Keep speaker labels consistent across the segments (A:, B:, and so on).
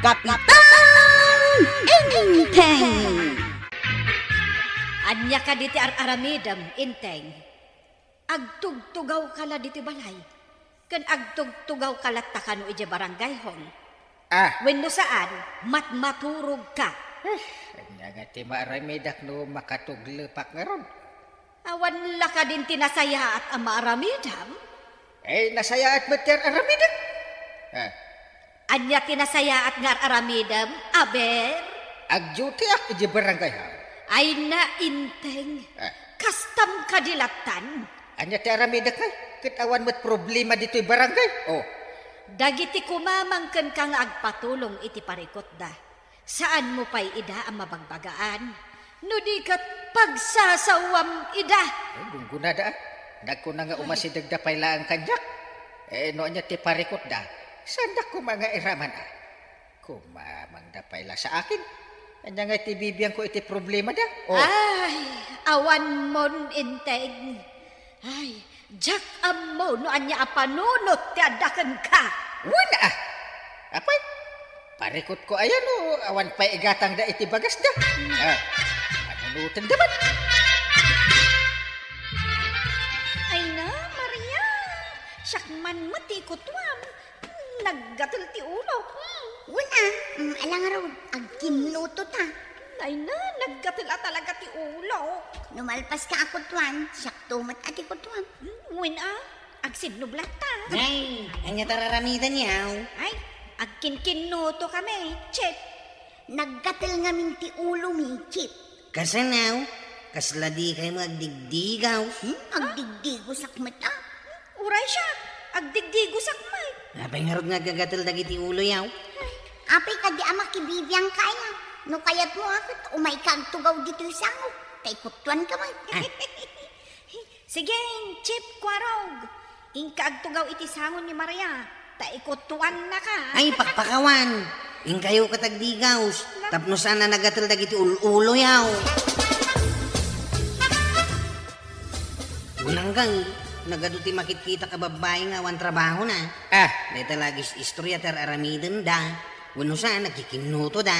A: Kapitan Inteng.
B: Anya ka diti aramidam, Inteng. Agtugtugaw kala diti balay. Kan agtugtugaw kalat takano iti barangay hall. Wenno saan, matmaturog ka.
C: Anya nga ti maaramidak no makatuglepak nga ron.
B: Awan la ka din tinasaya at amaramidam.
C: Nasaya at mater aramidak.
B: Anya tinasaya at ngar aramidam, aber.
C: Agduty ak iti barangay ha.
B: Ay na, Inteng. Kastam kadilatan.
C: Anya ti aramidak ha. Kitawan mo't problema dito'y barangay.
B: Dagiti kumamangken ka nga agpatulong iti parikot da. Saan mo pa'y ida ang mabagbagaan? No di kat pagsasawam ida.
C: Guna da. Nagko na nga umasidag da pa'y laang kanyak. No anya ti parikot da. Sanda ko mga iraman Kumamang da pa'y la sa akin. Anya nga ti bibiyang ko iti problema da.
B: Ay, awan mon, Inteng. Ay, jak ammo no anya apanunot ti adakan ka.
C: Wala Apay, parikot ko ayan awan pa igatang da iti bagas da. Manunutan daman.
B: Ay na, Maria. Syakman matikotwam. Naggatul ti ulo.
A: Una, alang araw, agkinuto ta.
B: Ay na, naggatul talaga ti ulo.
A: Numalpas ka ako tuwan, sakto mat ati ko tuwan.
B: Win agsinublat ta.
D: Ay, anya tararamidan yaw.
B: Ay, agkinkinuto kami, Chip.
A: Naggatil nga min ti ulo mi, Chip.
D: Kasanaw, kasla di kayo magdigdigaw.
A: Agdigdigo sakmata.
B: Uray siya, agdigdigo sakmay.
D: Apay nga rod nga gagatil dagiti ulo yaw.
A: Apay ka di ama kibibiyang kaya. No kayat mo akit, umay kang tugaw dito isango. Kay kutuan ka man.
B: Sige, Chip, kwarog. Ingka agtugaw iti sangon ni Maria. Taikutuan na ka.
D: Ay, pakpakawan. Ing kayo katagdigaws. Tapno sana nagatil dagiti ulo yaw. Unanggang, nagaduti makikita ka babae nga wan trabaho na. Dito lagis istorya tar aramiden da. Wano saan nagkikinuto da.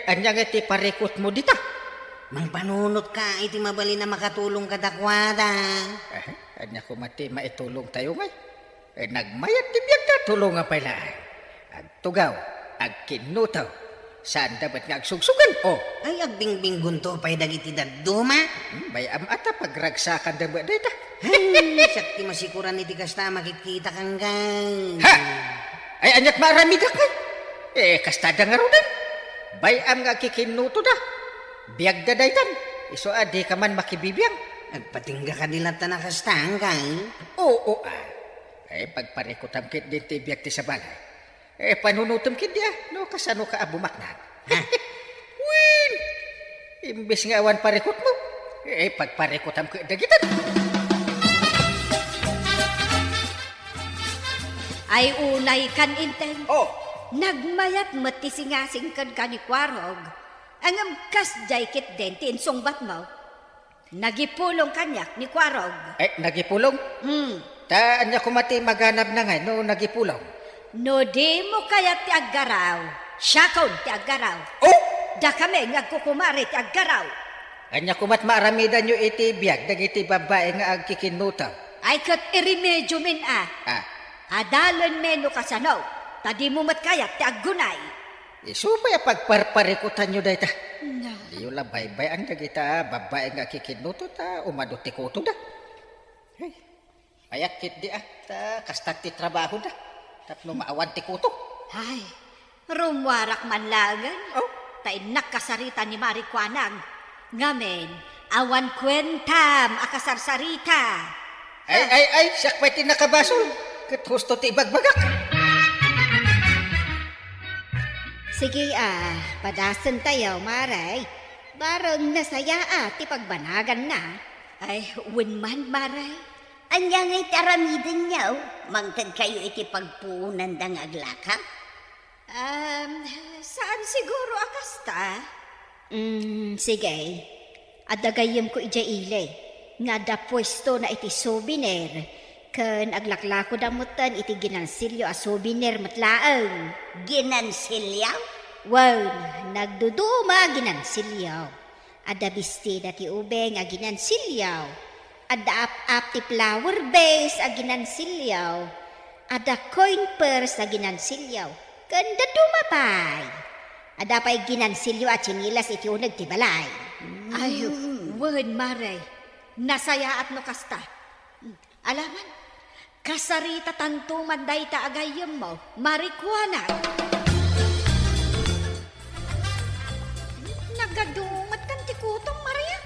C: Anya nga ti parikot mo dita.
D: Mang panunot ka, iti mabali na makatulong ka dakwada.
C: Anya ko mati maitulong tayo ngay. Nagmayat ti biyag na tulong nga pala. Agtugaw, agkinutaw. Saan dapat nga agsugsugan?
D: Ay, agbingbinggun to pa'y dagiti daduma.
C: Bayam ata pagragsakan dapat dita.
D: Ay, sakti masikuran iti kasta makikita kang gang.
C: Ay, anyat marami ka kay. Kastada nga rudan. Bayam nga kikinuto da. Biyag da daytan. Iso adi ka man makibibiyang.
D: Nagpatingga ka dilata na kastang kang.
C: Oo. Pagparikutam kit din ti biyag ti sa balay. Panunutom kit dia. No, kasano ka abumaknan. Win! Imbis nga awan parikot mo. Pagparikutam kit dagitan.
B: Ay unay kan, Inteng.
C: Nagmayat
B: matisingasing kan ka ni kwarog. Ang amkas jay kit den ti insungbat mo. Nagipulong kanyak ni kwarog.
C: Nagipulong? Ta, anya kumati maganap na nga, no, nagipulong.
B: No di mo kaya ti aggaraw. Syakon ti aggaraw. Da kami ngagkukumari ti aggaraw.
C: Anya kumat maaramidan nyo iti biyag, dagiti babae nga agkikinutaw.
B: Ay kat irimedyo min Adalan meno kasanaw. Tadi mo mat kaya ti aggunay.
C: Iso ba pagparparikutan nyo dayta? Di yun lang baybay ang dagita babae nga kikinuto ta umaduti ko to da. Ayakit di ta kastat ti trabaho da. Tapno maawan ti kuto.
B: Ay, rumwarak man lagan. Tainak kasarita ni Marikwanang. Ngamen, awan kwentam akasarsarita.
C: Ay, siyak pa'y tinakabasol. Kathusto ti bagbagak.
B: Sige padasan tayo, Maray. Barang nasaya ti pagbanagan na. Ay, winman, Maray.
A: Anya nga'y taramidin niyaw, mangtag kayo iti pagpuunan dang aglakap?
B: Saan siguro akasta? Sige. Adagayem ko ija ile. Nga da pwesto na iti souvenir. Ken aglaklako damutan iti ginansilyo a souvenir matlaeng.
A: Ginansilyaw?
B: Wen, nagduduma ginansilyaw. Ada bisti dati ubeng a ginansilyaw. Ada ap-ap ti flower base a ginansilyaw. Ada coin purse a ginansilyaw. Ken daduma pay. Ada pay ginansilyo at chinilas iti uneg ti balay. Ay, wen maray. Nasaya at no kasta. Alaman, kasarita tanto manday ta agayem mo, marikwana. Nagadungat kan ti kutong, Maria.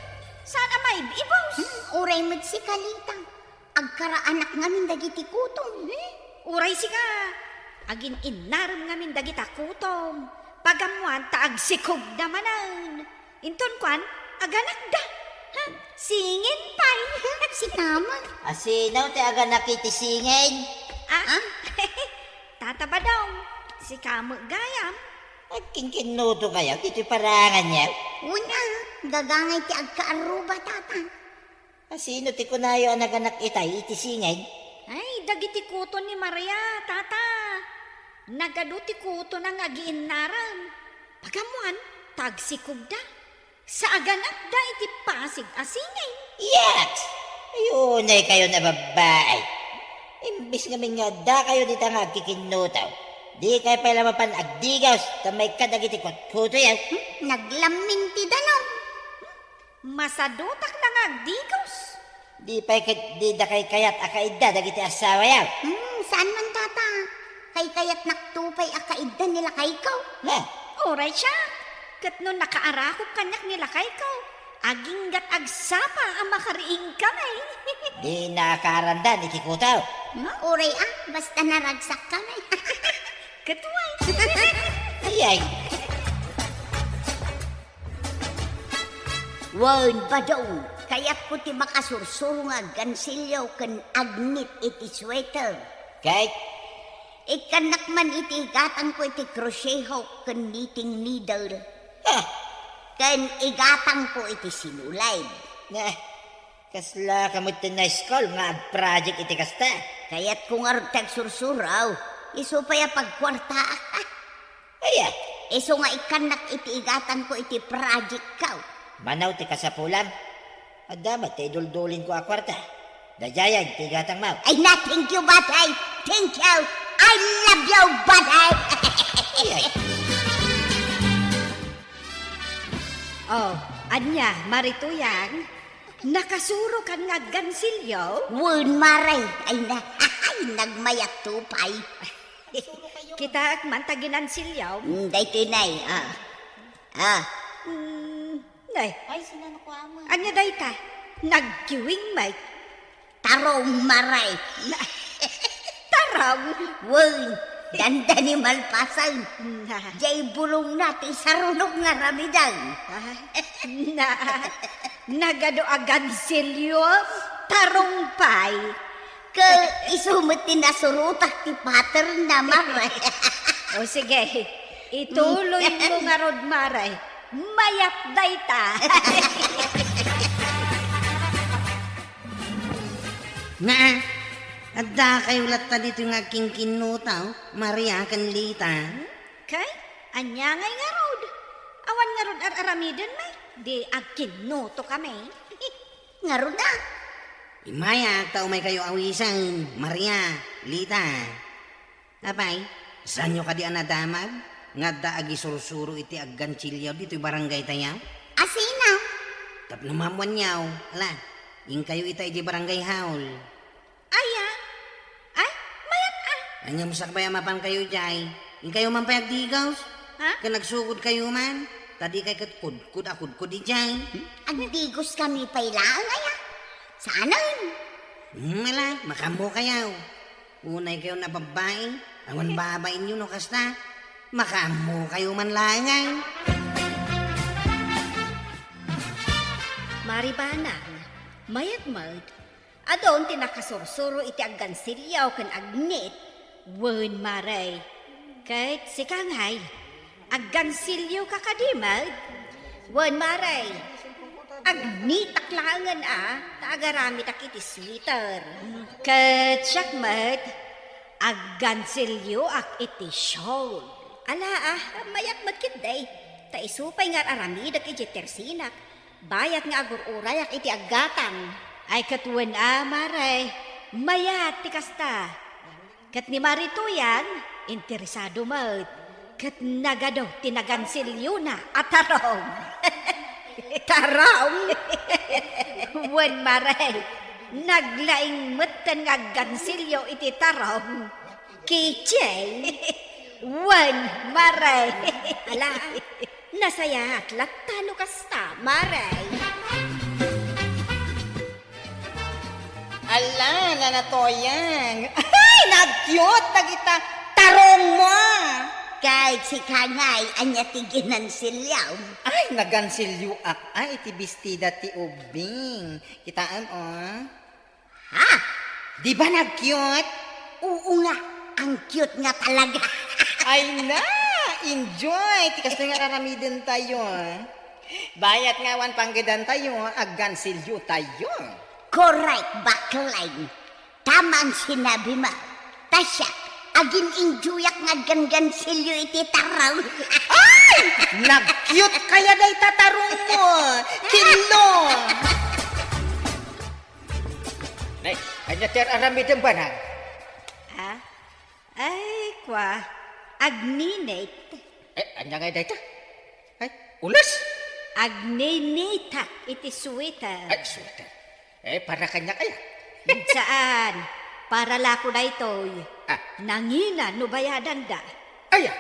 B: Sana may ibos.
A: Uray mo't si Kalitang. Agkaraanak ngamin dagiti kutong.
B: Uray si ka. Agin inaram ngamin dagita kutong. Pagamuan ta agsikog damanan. Inton kwan, aganak da. Ha? Singin pay.
A: Si Tama.
E: Asinaw ti aga nakitisingin.
B: Ah? Tataba daw. Si Kamo gayam.
E: At kinkinuto kaya, kiti parangan niya.
A: Una, gagangay ti agkaaruba tata.
E: Asino ti kunayo ang naganak itay itisingin.
B: Ay, dagiti kuto ni Maria, tata. Nagaduti kuto ng agiinaram. Pagamuan, tagsikog da. Sa aganak da iti pasig asingay.
E: Yaks! Ayunay kayo na babae. Imbis nga nga da kayo dito nga kikinutaw. Di kayo pala mapan agdigaws ta may kadagiti kuto yan.
A: Naglaming ti dalaw.
B: Masadutak na nga digos.
E: Di pa di da kay kayat akaida dagiti asawa yan.
A: Saan man tata? Kay kayat naktupay akaida nila kay ikaw.
E: Ha?
B: Oray siya. Kat nun nakaarakop kanyak nila kay ko. Aginggat agsapa ang makariing kamay.
E: Di nakarandan iti kutaw.
A: Uray basta naragsak kami.
B: Katuway.
E: Ayay.
A: Wan badong, kaya't ko ti makasursuro nga gansilyaw kan agnit iti sweater.
E: Kay,
A: Ikanak man iti igatang ko iti crochet kan knitting needle.
E: ha?
A: Kan igatang ko iti sinulay.
E: Na, kasla kamot na school nga project iti kasta.
A: Kaya't kung arutag sursuraw, iso pa ya pagkwarta.
E: Aya,
A: Iso nga ikanak iti igatang ko iti project kaw.
E: manaw ti kasapulan. Adamat ti duldulin ko akwarta. Dajayan ti gatang mau.
A: Ay na, thank you, Batay. Thank you. I love you, Batay.
E: Ayay.
B: Oh, anya, marituyang. Nakasuro kan nga gansilyo.
A: Wun maray. Ay na, nagmayat tupay.
B: Kita man taginan silyaw.
A: Daytoy nay.
B: Nay,
A: Ay, sinano ko ama.
B: anya dayta. Nagkiwing may
A: Tarong maray.
B: tarang.
A: Wun, danda ni malpasan. Jay bulong natin sa runog nga ramidang.
B: Nagado agad silyo. Tarong-pay.
A: Ka isumutin na surutak ti pattern na maray.
B: O sige, ituloy mo nga rod maray. Mayat dayta.
D: Na, adda kayo latta dito yung aking kinutaw, Maria Kanlita.
B: Kay, anya ngay nga rod. Awan nga rod aramiden may. Di agkinuto kami.
A: Nga ro na.
D: Imaya, tao may kayo awisan, Maria, Lita. Apay, saan nyo ka di anadamag? Nga da agi sursuro iti agganchilyaw dito yung barangay tayaw?
A: Asina.
D: Tap namamuan yaw. Ala, yung kayo itay di barangay haul.
B: Aya. Ay, mayat
D: Anya mo sakbaya mapan kayo jay. Yung kayo man payagdigaws.
B: Ha?
D: Ka nagsugod kayo man. Tadi kay katkudkud akudkud di jay.
A: Agdigos kami pailaan aya. Saanan?
D: Ala, makamo kayaw. Unay kayo na babae. Awan babain nyo no kasta. Makamo kayo man langan.
B: Maribanang, mayat mad. Adon tinakasursuro iti aggansilyaw kan agnit. Wen maray. Kahit si kangay. Aggansilyaw kakadimag. Wen maray. Agnitak langan tagarami tak iti sweater. Kat syakmat, aggansilyo ak iti shawl. Ala mayak matkit day. Ta isupay nga arami dak iti tersinak. Bayat nga agur-uray ak iti aggatang. Ay katuen maray, mayat ti kasta. Kat ni Marito yan, interesado mat. Kat nagado tinagansilyo na at tarong. Tarong? Wen maray, naglaing matan nga gansilyo iti tarong. Kichay? Wen maray. Ala, nasaya at latano kasta, maray.
D: Ala, nanatoyang. Ay, nag-cute na kita. Tarong mo.
A: Kahit si Kangay, anya ti ginansilyaw.
D: Ay, nagansilyo ak. Ay, iti bestida ti ubing. Kitaan,
A: Ha?
D: Di ba nag-cute?
A: Oo nga, ang cute nga talaga.
D: Ay na, enjoy. Tikas na nga raramidin tayo. Bayat nga wan panggidan tayo, aggansilyo tayo.
A: Correct, backline. Tama ang sinabi mo. Tasya, agin injuyak nga gangansilyo iti taraw.
D: Nag-cute kaya day tatarong mo. Kilo.
C: Nay, anya ter aramidem banang.
B: Ay, kwa, agninate.
C: Anya nga dayta? Ay, ulas?
B: Agninita iti sweater.
C: Ay, sweater. Para kanya kaya.
B: Saan? Para lako na ito'y. Nangina, no bayadan da.
C: Aya.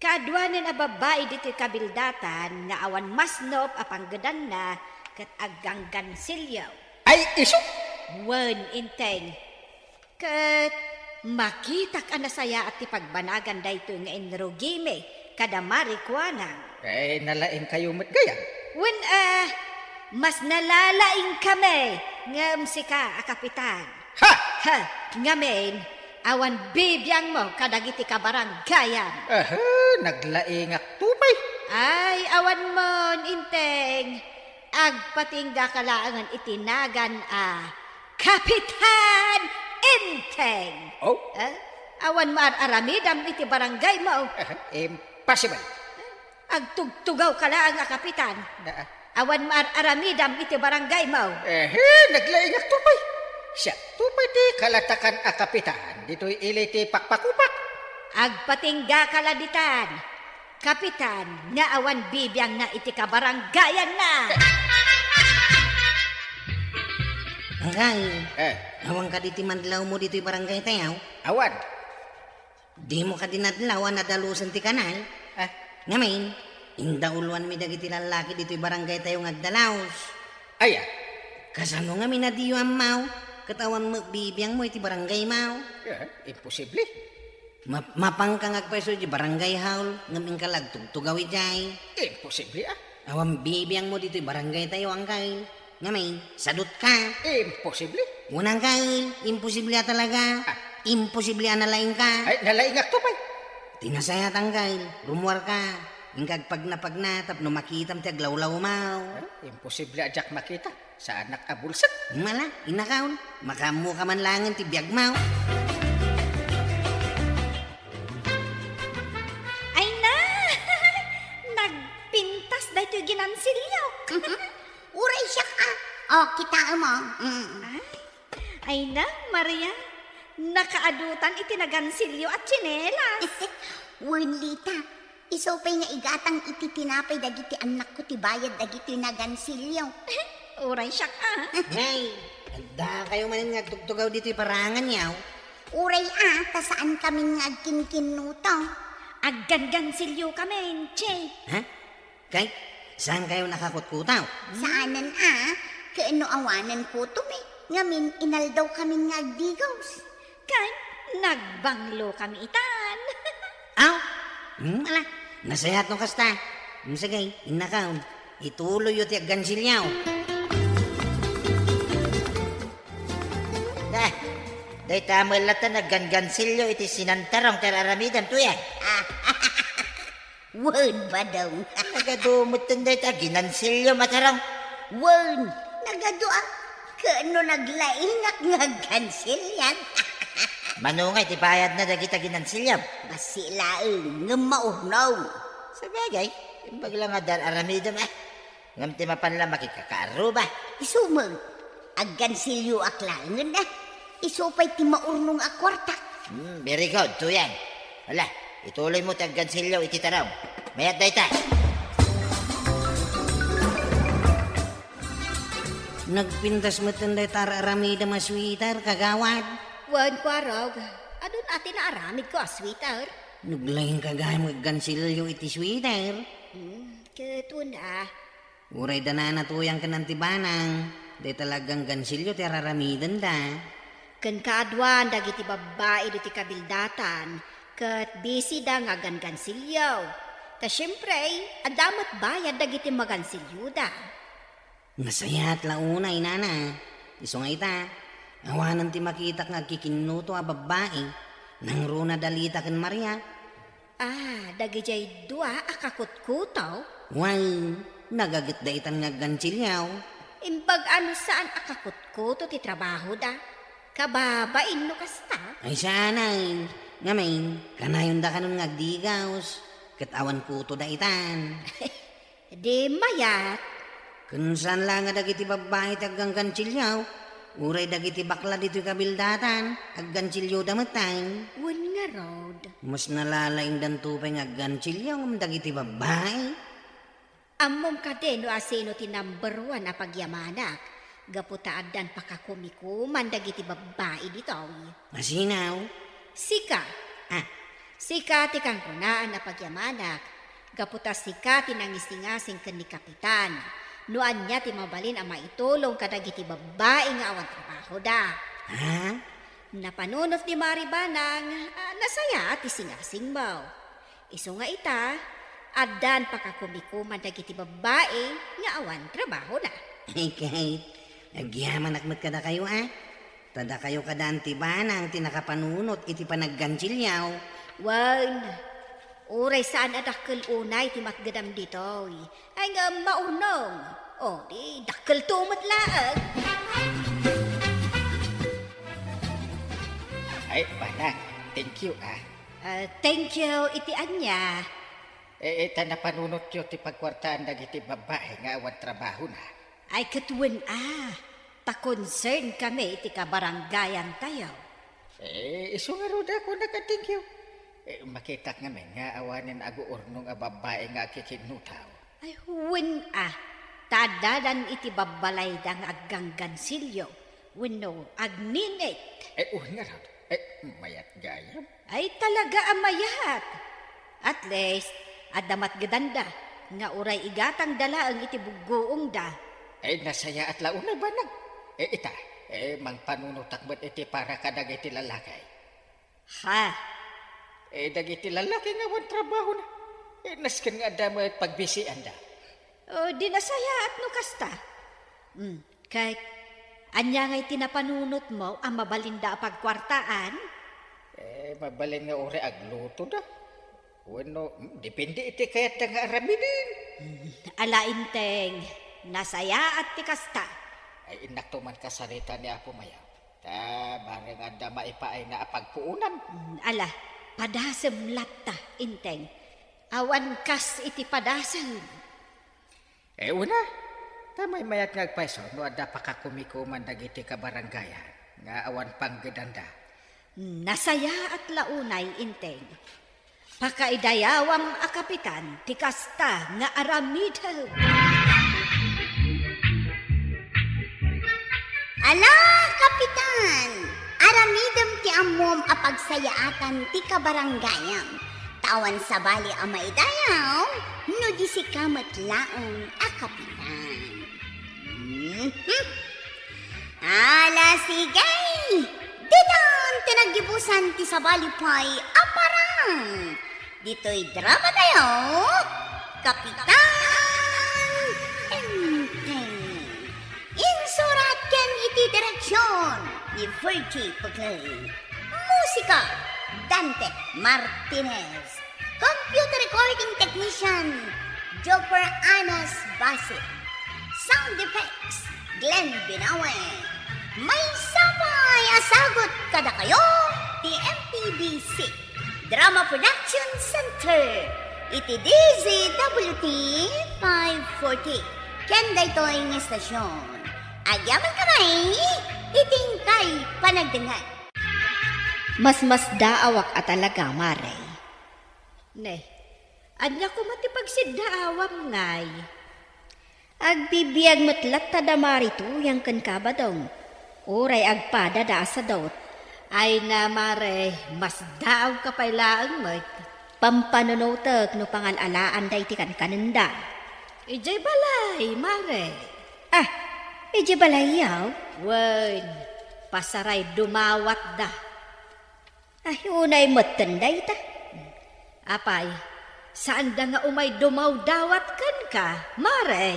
B: Kaadwanan a babae dito kabildatan nga awan masnop apanggadan na kat aganggan silyaw.
C: Ay, iso.
B: Wen inteng. Kat makita ka na saya at ipagbanagan da ito nga inrugime kada marikwanang.
C: Nalaing kayo matgayang.
B: Wen mas nalalaing kami ngam sika kapitan.
C: Ha!
B: Ha, ngamen, awan bibiyang mo kadagiti kabaranggayan.
C: Naglaingak tupay.
B: Ay, awan mo, inteng. Agpatingga kalaangan itinagan Kapitan Inteng.
C: Oh?
B: Awan mo aramidam iti barangay mo.
C: Impossible.
B: Agtugtugaw kalaang kapitan. Awan mo aramidam iti barangay mo.
C: Naglaingak tupay. Siya, tupay di kalatakan kapitan. Dito'y iliti pakpakupak.
B: Agpatingga kaladitan. Kapitan, nga awan bibiyang na iti kabaranggayan na.
D: Angkay, awang ka diti mandlaw mo dito'y barangay tayaw.
C: Awan.
D: Di mo ka dinadlaw na dalusan ti kanal. Ngamin, indauluan mi dagiti lalaki dito'y barangay tayo ngagdalaos.
C: Aya.
D: Kasano nga minadiyo ang mau, katawan mo bibiyang mo iti barangay mau.
C: Imposible.
D: Mapangkang agpeso di barangay haul, ngamin kalag tugtugaw ijay.
C: Imposible
D: Awang bibiyang mo dito'y barangay tayo angkay. Ngamin, sadot ka.
C: Imposible.
D: Unang kail, imposible talaga. Imposible analaing ka.
C: Ay, nalaingak tupay.
D: Tinasayat ang kail, rumuar ka. Ingkag pag na, tapno makitam ti aglawlaw mau.
C: Imposible ajak makita sa anak abulsat.
D: Mala, inakaon, makamu ka man langin ti biyag mau.
B: Ay na! Nagpintas da ito ginansilyaw.
A: Uray siya ka. Kita mo.
B: Ay na, Maria. Nakaadutan itinagansilyo at tsinelas.
A: Lita, isopay nga igatang iti tinapay dagiti anak ko ti bayad dagiti nagansilyaw.
B: Uray siya ka.
D: Ngay, da kayo manin nga tugtugaw dito'y parangan yaw.
A: Uray ta saan kami nga agkinkinuto.
B: Aggangansilyo kami, che.
D: Ha? Kay, saan kayo nakakutkutaw?
A: Saanan kaano awanan ko tumi. Ngamin inaldaw kami nga agdigaws.
B: Kay, nagbanglo kami itan.
D: Aw, mala, nasayat no kasta. Sagay, inakaon, ituloy yung tiaggansilyaw.
E: Day tamalatan na gangansilyo iti sinantarong teraramidam tuya.
A: Wen ba daw?
E: Nagadumot tunday ta, ginansilyo matarong.
A: Wen, nagadua. Kano naglaingak nga gansilyan?
E: Manungay, ti bayad na dagita ginansilyo.
A: Basilaeng nga maurnaw.
E: Sa bagay, imbag lang nga dar aramidom Ngam ti mapanla makikakaaro ba?
A: Isumag, aggansilyo aklangan na. Isupay ti maurnong akwarta.
E: Very good, tuyang. Wala, ituloy mo ti aggansilyo iti taraw. Mayat day ta.
D: Nagpintas mo tunday tara aramida maswitar kagawad.
B: Wan ko araw, adun atin na aramid ko, sweetheart.
D: Naglaing kagaya mo gansilyo iti sweeter.
B: Kato na.
D: Uray da na tuyang ka ng tibanang. Di talagang gansilyo ti araramidan da.
B: Kan kaadwan, dagiti babae diti kabildatan, kat busy da nga gansilyaw. Ta syempre, adamat bayad dagiti magansilyo da.
D: Nasayat launay nana. Iso nga ita. Awanan ti makita nga kikinuto a babae. Nang runa dalita ken Maria.
B: Dagijay dua akakutkutaw.
D: Why, nagagit da itan nga gansilyaw.
B: Imbag ano saan akakutkuto ti trabaho da. Kababain no kasta.
D: Ay sanay. Ngamin, kanayon da kanon nga agdigaws. Katawan kuto da itan.
B: Di mayat.
D: Kung saan lang nga dagiti babae tagang gansilyaw. Uray dagiti bakla dito kabildatan. Ag gansilyo damatay.
B: Wan nga road.
D: Mas nalalaing dan tupay nga gansilyaw ng dagiti babae.
B: Amom ka din no asino ti number 1 na pagyamanak. Gaputaad dan pakakumikuman dagiti babae dito.
D: Masinaw.
B: Sika. Sika ti kang kunaan na pagyamanak. Gaputa sika ti nangisingasing ken ni kapitan. Nuan niya ti mabalin ang maitulong kadagiti babae nga awan trabaho da.
D: Ha?
B: Napanunot ni Maribanang, nasaya ti singasing mo. Iso nga ita, adan pakakumikuman dagiti babae nga awan trabaho na.
D: Ay kahit, agyaman akmat kada kayo Tada kayo kada antibanang tinakapanunot iti panaggansilyaw.
B: Wan, uray saan adakkel unay ti matgadam dito. Ay nga maunong. Di dakkel tumat laag.
C: Ay, banang, thank you
B: Thank you, iti anya.
C: Ita na panunot yun ti pagkwartaan dagiti babae nga awan trabaho na.
B: Ay katwen ta-concern kami iti kabaranggayan tayo.
C: Iso nga ro da ko naka-thank you. Makita nga men nga awanin aguurnong a babae nga kikinutaw.
B: Ay huwin tadadan iti babalay dang aggangansilyo. Wenno agninit.
C: Nga ro. Mayat gayam.
B: Ay talaga amayat. At least, adamat gadanda. Nga uray igatang dalaang iti bugoong da.
C: Nasaya at launay banag. Ita, mang panunutakbat iti para kadag iti lalakay.
B: Ha?
C: Dagiti lalaki nga awan trabaho na. Nasken nga damo at pagbisian da.
B: Di nasaya at no kasta. Kahit anya nga'y tinapanunot mo ang mabalinda pagkwartaan?
C: Mabalin nga ore agluto da. Bueno, depende iti kayat nga aramidin.
B: Alainteng, nasaya at tikasta.
C: Inaktuman kasarita ni Apo Mayaw. Bareng nga maipaay na apagpuunan.
B: Ala, padasem latta, inteng. Awan kas iti padasem.
C: Una, tamay mayat nga agpaiso, no ada pakakumikuman dagiti kabaranggayan, nga awan panggedanda.
B: Nasaya at launay, inteng. Pakaidayawam a kapitan, tikasta nga aramidaw.
A: Ala, kapitan! Aramidam ti amom a pagsayaatan ti kabaranggayam. Tawan sa bali a maidayaw, no di si kamat laong a kapitan. Ala, sigay! Ditan tinagibusan ti sa bali pa'y aparang. Dito'y drama tayo, Kapitan Enteng. Insurat ken iti direksyon ni Virgie Paglay. Musika, Dante Martinez. Computer recording technician, Joper Anas Basit. Sound effects, Glenn Binawe. May sabay asagot kada kayo, TMPBC. Drama Production Center. Iti DZWT 540. Kenday toing estasyon. Agyaman kamay, iting kay panagdangan.
B: Mas daawak at talaga, Maray. Ne, anya ko matipagsiddaawam ngay. Agbibiyag matlat ta damari to yang kan kabadong. Uray agpada da sa daot. Ay na, Mare, mas daaw ka pailaang mo. Pampanunotek no pangalalaan day ti kan kananda. Ijay balay, Mare. Ah, ijay balay yaw? Wen, pasaray dumawat da. Ay, unay matanday ta. Apay, saan da nga umay dumaw-dawat kan ka, Mare?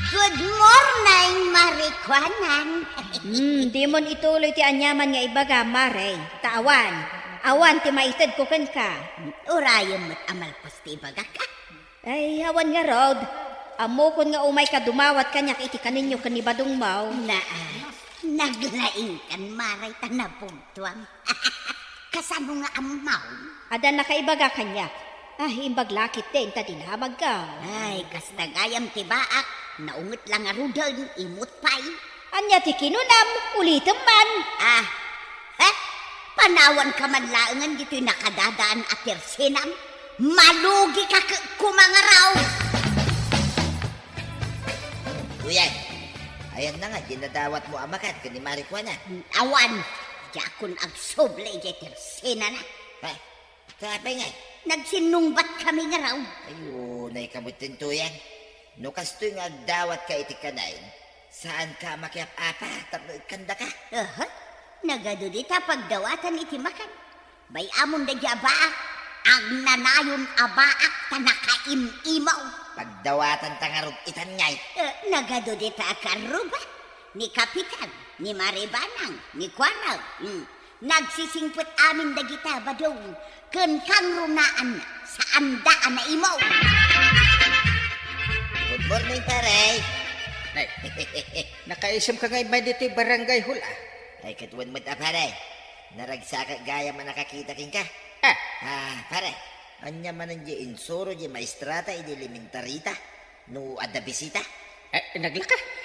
A: Good morning, Marikwanan.
B: Di mon ituloy ti anyaman nga ibaga, Mare. Tawan, awan ti maitid ko kan ka.
A: Urayan mo't amalpas ti baga ka.
B: Ay, awan nga, Rod. Amo kon nga umay ka dumawat kanyak iti kaninyo kanibadong mau.
A: Naglaing kan maray tanapugtuang. Kasano nga amaw?
B: Ada nakaibaga kanyak. Imbag lakit din, ta dinamag ka.
A: Ay, kastagayam ti baak, naungot lang arudan, imot pay.
B: Anya ti kinunam, ulitem man.
A: Panawan ka man laangan dito'y nakadadaan at tersinam. Malugi ka kumangaraw.
E: Kuya, ayan na nga, ginadawat mo amakat ka ni Marikwana.
A: Awan, yakon ag soble di tersina na.
E: Ha? Kapay nga.
A: Nagsinungbat kami nga raw.
E: Ayun, naikamutin to yan. No kastoy nga agdawat ka iti kanain. Saan ka makiap-apa? Tapno ikanda ka.
A: Nagadudita pagdawatan iti makan. Bay amon da di abaak. Ag nanayon abaak tanakaim-imaw.
E: Pagdawatan tangarog itan ngay.
A: Nagadudita akaruba. Ni Kapitan, ni Maribanang, ni Kwaraw. Nagsisingput amin dagita badong. Ken kang runaan sa andaan na imaw.
E: Good morning, pare.
C: Nay, nakaisam ka ngay may dito'y barangay hula.
E: Ay, katuwan mo ta, pare. Naragsaka gaya man nakakita king ka. Pare. Anya man ang di insuro di maestrata idi elementarita. No ada bisita.
C: Naglaka.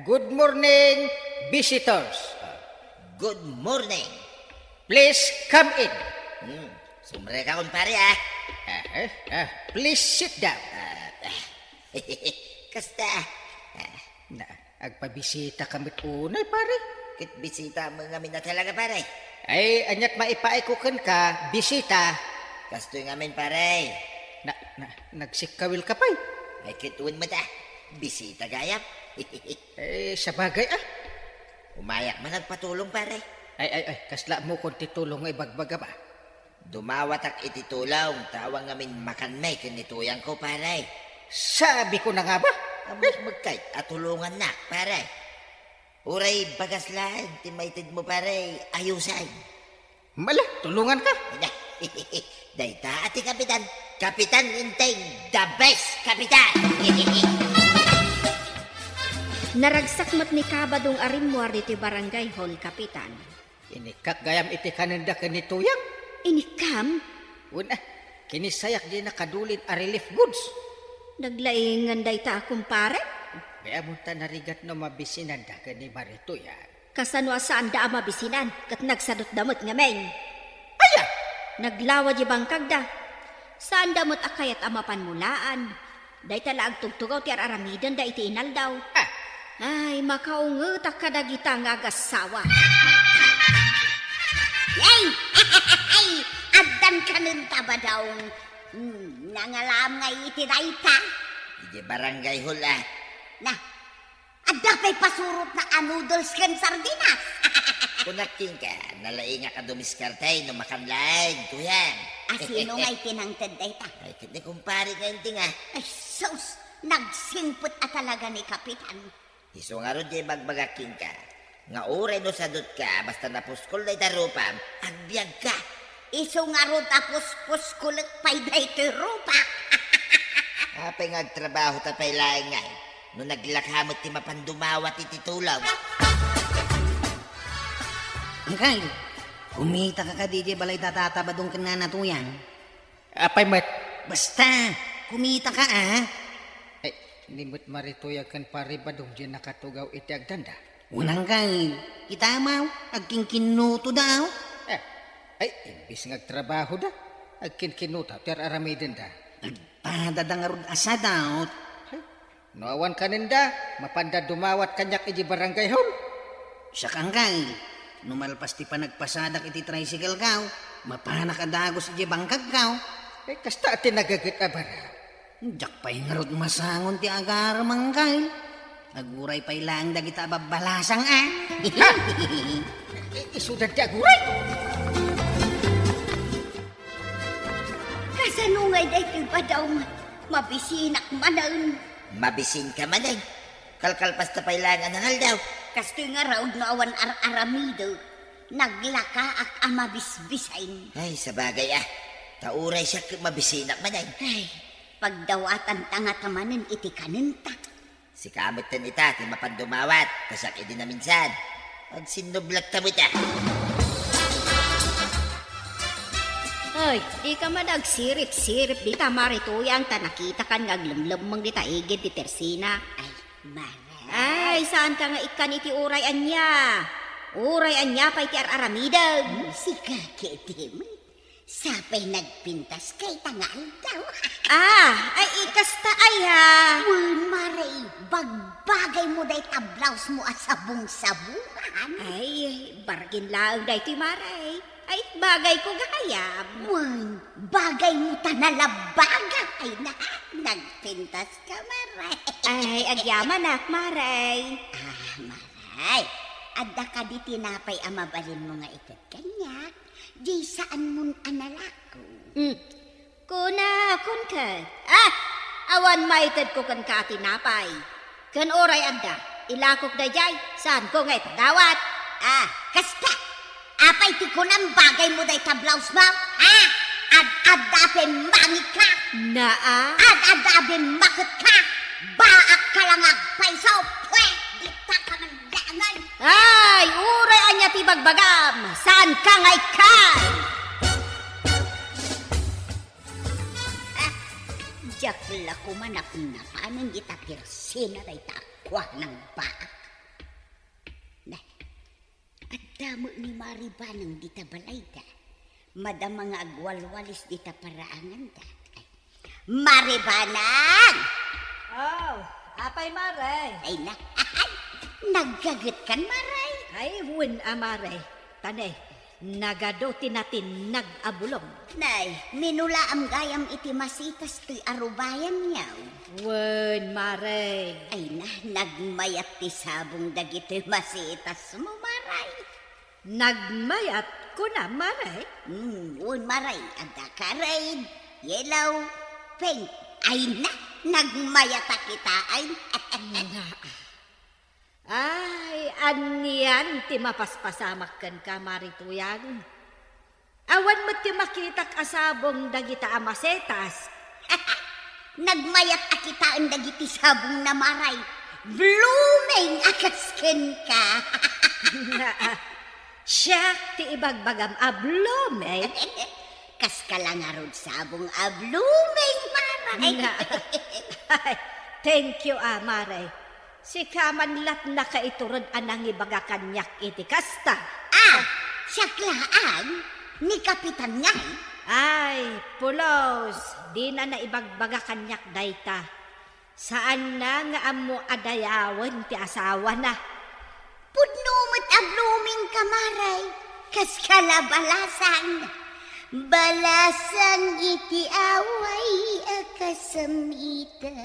C: Good morning, visitors.
E: Good morning.
C: Please come in.
E: Sumre ka kun pare
C: Please sit down.
E: Kasta.
C: Agpabisita kamit unay, pare.
E: Kit bisita mo ngamin na talaga pare.
C: Ay, anyat maipaikukan ka, bisita.
E: Kastoy ngamin pare.
C: Nagsikawil ka pa'y.
E: Ay kituin mo ta. Bisita gayap.
C: Sa bagay
E: Umayak man nagpatulong pare.
C: Ay, kasla mo kung titulong ay bagbaga ba?
E: Dumawat ak ititulong. Tawang ngamin makanmay kinituyang ko pare.
C: Sabi ko na nga ba?
E: Amos magkait at tulungan na pare. Uray bagas lang. Timaitid mo pare. Ayusay.
C: Mala, tulungan ka.
E: Dayta ati kapitan. Kapitan Inteng. The best kapitan.
B: Naragsak mat ni kabadong arimwar diti barangay hall, Kapitan.
C: Inikak gayam iti kananda kanituyang.
B: Inikam,
C: Una, kinisayak di nakadulin a relief goods.
B: naglaingan day ta kumpare.
C: Kaya mo ta narigat no mabisinan da kani marituyan.
B: Kasano saan da mabisinan, kat nagsadot damot nga meng.
C: Aya!
B: Naglawa di bangkag da. Saan damot akayat amapan mulaan. Day tala ang tugtugaw ti aramidan da iti inal daw. Ay, makaungutak ka dagita nga agasawa.
A: Yay! Addan ka nun taba daw. Nangalam nga iti dayta.
E: Di barangay hula.
A: Adda pa'y pasurot na noodles kan sardinas.
E: Kunaking ka, nalainga ka dumiskartay no makanlain. Tuyan.
A: Sino nga'y tinangtad dayta?
E: Ay, kit ni kumpari ka yung tinga.
A: Ay, sus! Nagsimpot talaga ni Kapitan.
E: Iso nga ron di bagbagaking ka. Nga oray no sadot ka, basta napuskol na itarupam, agbyag ka.
A: Iso nga ro tapos puskulak pay daytoy rupak.
E: Apay ngagtrabaho tapay laing nga. No naglakhamot ti mapandumawat iti tulaw.
D: Angkay, kumita ka DJ balay tatatabadong ka na natuyang.
C: Apay met.
D: Basta, kumita ka
C: Ay, nimot maritoyag kan paribadong di nakatugaw iti agdanda.
D: Unang kay, itamaw, agking kinuto daw.
C: Ay, imbis ngagtrabaho da. Agkinkinuta, ter aramidin da.
D: Nagpadadangarod asa daw.
C: Noawan kaninda, mapanda dumawat kanyak iji barangay hall.
D: Siya kang kay, numalpas ti panagpasadak iti tricycle kaw, mapanak adagos iti bangkag kaw.
C: Kasta ati nagagit abara.
D: Jak pa'y ngarod masangon ti agar mangkay. Aguray pa'y lang dagita babalasang
C: Isudan ti aguray.
A: Kasanungay daytoy ba daw mabisinak manan.
E: Mabisin ka man ay. Kalkalpas tapay lang ang daw.
A: Kastoy nga raod no awan aramido. Naglaka ak amabisbisain.
E: Ay, sa bagay Tauray siya mabisinak man ay.
A: Ay, pagdawatan tanga tamanan iti kanenta.
E: Si kamot tan ita, ti mapandumawat. Kasak din na minsan. Pag sinublag tamot
B: Ay, di ka man nagsirip-sirip di ta marituyang ta nakita kan ngaglemlemang di ta igid di Tersina.
A: Ay, maray.
B: Ay, saan ka nga ikan iti uray anya? Uray anya pa iti araramidag.
A: Si kakitim. Sapay nagpintas kay tangal daw.
B: Ay ikasta ay ha.
A: Wen maray, bagbagay mo day tablaws mo at sabong-sabungan.
B: Ay, bargin lang day ti maray. Ay, bagay ko gakayam.
A: Wen, bagay mo tanalabaga. Ay na, nagpintas ka maray.
B: Ay, agyaman ak maray.
A: Maray, adda ka di tinapay amabalin mo nga ikat kanya. Di saan mon analako.
B: Kuna, kun ka. Awan maited ko kan ka tinapay. Kan oray anda, ilakok na jay, saan ko nga itadawat?
A: Kasta, apay ti ko ng bagay mo day tablaws mo? Ad-adabe mangit ka.
B: Naa?
A: Ad-adabe makit ka. Baak ka lang agpaisaw. Pwede ta ka man dangan.
B: Ay, uray anya ti bagbagam, saan ka nga ikay?
A: Jakla ko man ako na paano kita Tersina day takwa ng baak. Nah, at damo ni Mariba ng dita balay da. Madam mga agwalwalis dita paraangan da. Maribanang!
B: Oh, apay maray.
A: Ay na, naggagat kan maray.
B: Ay, win amaray. Tanay, nagado tinatin nag-abulong.
A: Nay, minula ang gayam iti masitas ti arubayan niyaw.
B: Win maray.
A: Ay na, nagmayat ti sabong dagiti masitas mo maray.
B: Nagmayat ko na maray.
A: Un maray, ada karay, yellow, pink. Ay na, nagmayat kita ay.
B: Ay, aniyan ti mapaspasamak kan ka marituyan. Awan mo ti makitak asabong dagita amasetas.
A: Nagmayat kita ang dagiti sabong na maray. Blooming akaskin ka.
B: Siya ti ibagbagam ablome.
A: Kas ka lang arod sabong blooming maray.
B: Ay, thank you maray. Si kamanlat na kaiturod anang ibaga kanyak iti kasta.
A: Siyaklaan ni Kapitan ngay.
B: Ay, pulos, di na naibagbaga kanyak dayta. Saan na nga amo adayawan ti asawa na?
A: Pudnumot blooming kamaray. Kas kalabalasan. Balasang iti away akasamitan.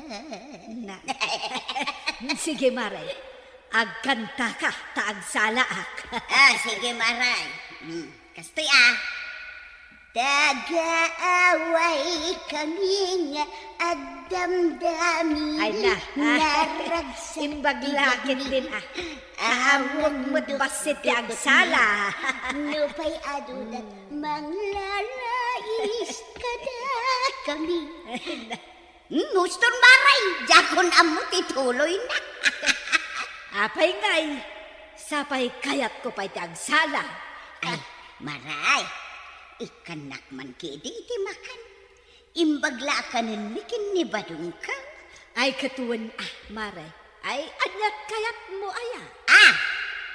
B: Sige, Maray. Agkanta ka, taagsalaak.
A: Sige maray. Kastoy Tagaaway kami nga at damdami
B: Ay na,
A: naragsa
B: Imbaglakit din Amog mo't basit ang sala.
A: Nupay adudat manglalais kada kami. Muston maray, jakon amo tituloy na.
B: Apay ngay, sapay kayat ko pa'y ang sala.
A: Ay, maray, ikanak man kidi iti makan. Imbagla ka nanikin ni badung ka.
B: Ay katuwan maray. Ay anak kayat mo aya.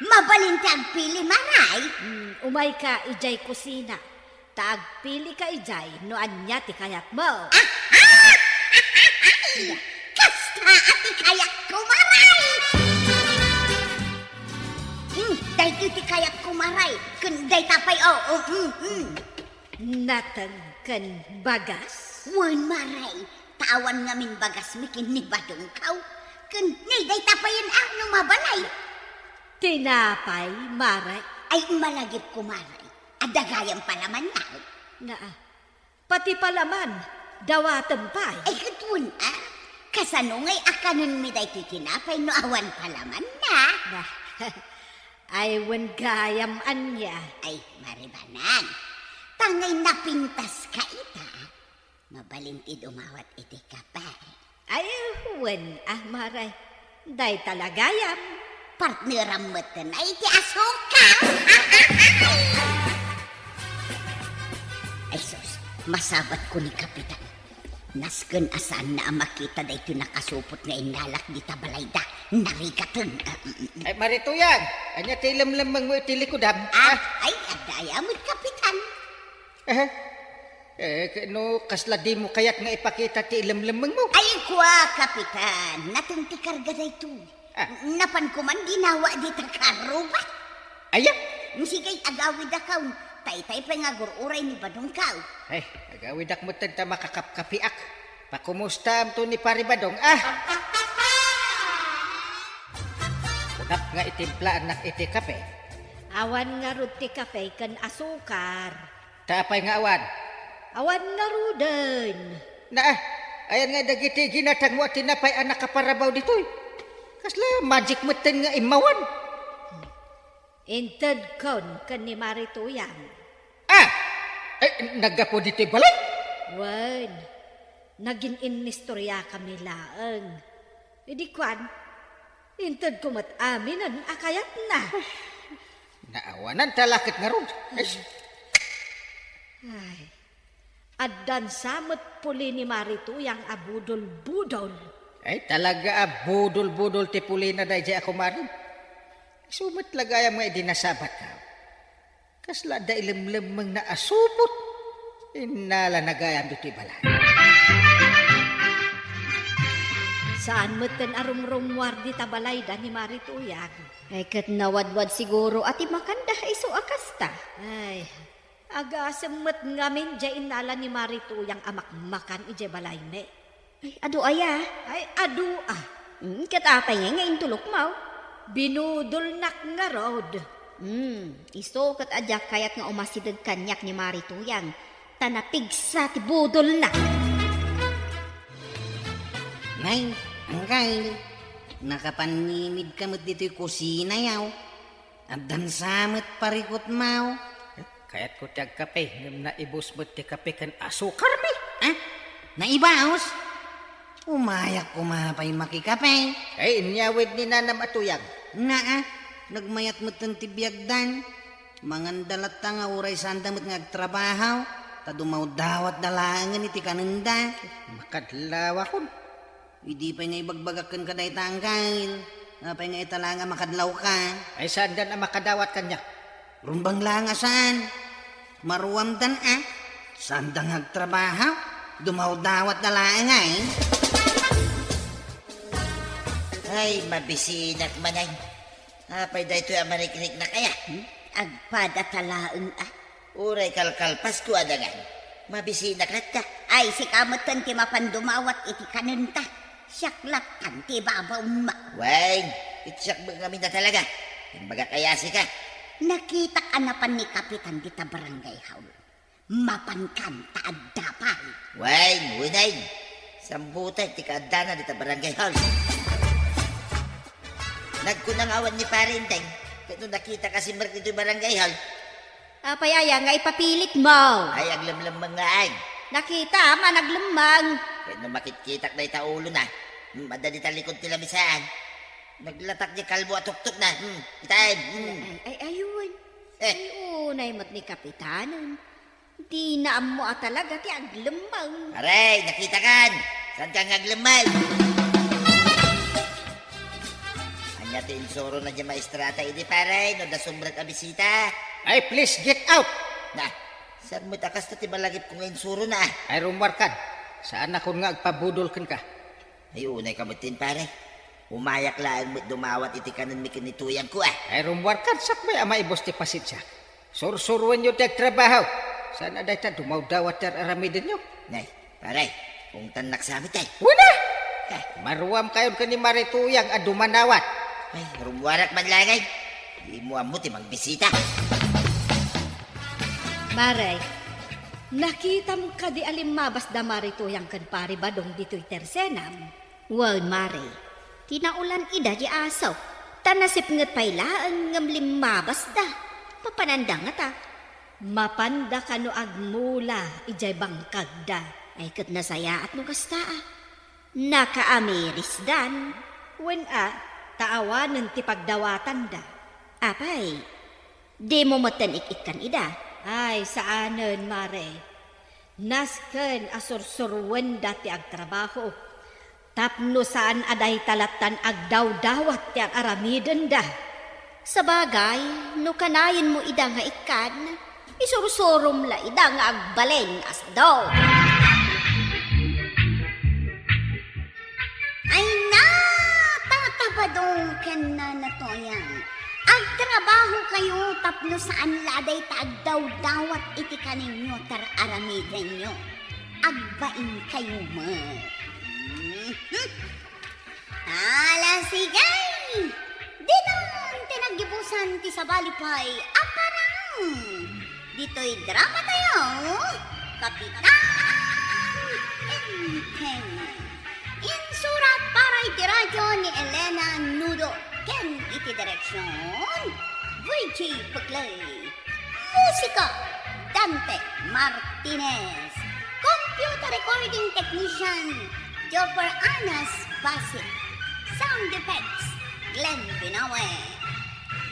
A: Mabalintag pili maray.
B: Umay ka ijay kusina. Taagpili ka ijay no anya ti kayat mo.
A: Kasta ati kayak ko maray. Day ti kayak ko maray. Kunday tapay
B: Natagkan bagas.
A: Wan maray. Tawan ngamin bagas mikin ni badung kaw. Kun day tapayan no mabalay.
B: Tinapay, maray.
A: Ay malagip ko maray. Adagayang palaman na.
B: Pati palaman, dawatan pay.
A: Ay katun kasanungay akanon mi day titinapay no awan palaman na.
B: Ay wen gayam anya.
A: Ay maribanan. Tangay napintas ka ita. Mabalintid umawat iti kapay.
B: Ay wen maray. Day talagayam.
A: Partneram mo na iti asukal. Ay sus, masabat ko ni Kapitan. Nasken asan na makita da ito nakasupot nga inalak di tabalayda. Narigatan.
C: Ay marituyan, anya tilam-lamang mo iti likudam.
A: Ay adaya mo't Kapitan.
C: No, kasla di mo kayat nga ipakita ti ilam-lamang mo.
A: Ay kwa Kapitan, natunti karga da ito. Napan ko man ginawa di takaro ba?
C: Aya?
A: Sigay agawid akaw. Tay-tay pa nga gururay ni Badong kaw.
C: Ay, agawidak mo tanta makakapkapiak. Pakumusta am to ni Pari Badong, Kunap nga itimplaan na iti kape.
B: Awan nga ruti kape kan asukar.
C: Tapay nga awan.
B: Awan nga ruden.
C: Ayan nga dagiti ginatang mo at tinapay anak kaparabaw dito'y. Kasla magic mo ten nga imawan.
B: Inted kon kan ni Marituyan.
C: Ay, nagapo dito'y balay.
B: Wen, naging inistorya kami laeng. Idi kwan, inted ko mat aminan akayat na.
C: Naawanan talakit nga ron.
B: Ay, addan samot puli ni Marituyang abudol-budol.
C: Ay, talaga budol-budol ti pulina da jay ako marin. Sumat lagaya mga idinasabat ka. Kasla da ilim-limang na asupot. Inala nagayam dito'y balay.
B: Saan mo ten arumrumwar di tabalay da ni Marituyang?
F: Ay kat nawadwad siguro at imakanda iso akasta.
B: Ay, agasemmet ngamin jay inala ni Marituyang amakmakan ije balay ne.
F: Ay, ado aya.
B: Ay, adu
F: Kat apay nga intulok mo.
B: binudol nak nga rod.
F: Iso kat adyak kayat nga umasidag kanyak ni Marituyang. Tanapigsa ti budol na.
D: Nay, angkay, nakapanimid ka mo't dito'y kusina yaw. Abdan samot parikot mau.
C: Kaya't ko tiyag kape. Ngam na ibus mo ti kape kan asukar mi.
D: Naibaos? Umayak kumapay makikape.
C: Ay, inyawid ni Nanam Atuyag.
D: Nagmayat mo tang tibiyagdan. Mangandalat ta nga uray sandamot nga agtrabahaw. Tadumaw dawat dalangan iti kananda.
C: Makadlawa ko.
D: Hindi pa nga ibagbagakan ka dahi tangkail. Napay nga italanga makadlaw ka.
C: Ay, saan dan ang makadawat kanya?
D: Rumbang langasan. Maruam dan Sandang agtrabahaw. Dumaw dawat dalangan
E: Ay, mabisinak manay. Apay da ito ang marikrik na kaya.
A: Agpada talaang
E: Uray kalkalpas ko adangan. Mabisinak na ta.
A: Ay si kamot ti mapandumawat iti kanenta. Siyaklat ti babaw ma.
E: Wag, itsak ba kami na talaga? Imbaga kaya si ka.
A: Nakita ka na pa ni Kapitan dita barangay haul. Mapankan taad dapay.
E: Wain, winay. Sambutay, ti kaadana dita barangay hall. Nagkunangawan ni Parinteng. Kaya nakita kasi Mark dito barangay hall.
F: Apay aya nga ipapilit mo.
E: Ay, aglamlam mga ay.
F: Nakita managlemang.
E: Kaya nung makitkitak na itaulo na. Madali talikod tila bisaan. Naglatak niya kalbo at tuktok na. Itain.
F: Ay, ayun.
E: Eh.
F: Ay, unay mo't ni Kapitanan. Di na mo talaga ti aglemang.
E: Aray, nakita kan. Saan kang aglamay? Anya ti insoro na dyan maestrata ini paray. No da sombrat a bisita.
C: Ay, please get out!
E: Na, saan mo takas na ti malagip kong insuro na?
C: Ay, rumwarkan. Saan ako nga agpabudol ka?
E: Ay, unay kamutin pare. Umayak lang mo't dumawat iti kanan mi kinituyang ko ah.
C: Ay, rumwarkan. Sak may ama ibos ti pasitsak. Sursuruan nyo tag trabaho. Saan aday ta dumawdawat tar aramidin nyo?
E: Nay, pare, kung tanak sa amit ay.
C: Wala! Maruam kayon ka ni Marituyang at dumanawat.
E: Ay, rumwarak man lang ay. Di mo amot imang bisita.
F: Maray, nakita mo ka di alimabas da Marituyang kan pari badong dito'y tersenam. Well, Maray, tinaulan ida di asaw. Tanasip nga't pailaan ngam limabas da. Papanandang nga ta. Mapanda ka no agmula, ijay bangkag da. Ay kat nasaya at no kasta Nakaamiris dan. When taawanan ti pagdawatan da. Apay, di mo matanik-ikan ida. Ay, saanan, Mare. Nasken asursurwen dati agtrabaho. Tapno saan aday talatan agdaw-dawat ti aramiden da. Sabagay, no kanayin mo ida nga ikan, isurusurum la ida nga agbaleng as daw.
A: Ay na! Tatabadong ken na natoyang. Agtrabaho kayo tapno saan laday taagdaw-dawat iti kaninyo tar aramiden nyo. Agbain kayo mo. Hala sigay! Dinon tinagibusan ti sabalipay aparang. Dito'y drama tayo. Kapitan Enteng. Insurat para iti radyo ni Elena Nudo. Ken iti direksyon VG Paglay. Musika Dante Martinez. Computer recording technician Jopper Anas Basit. Sound effects Glenn Binawe.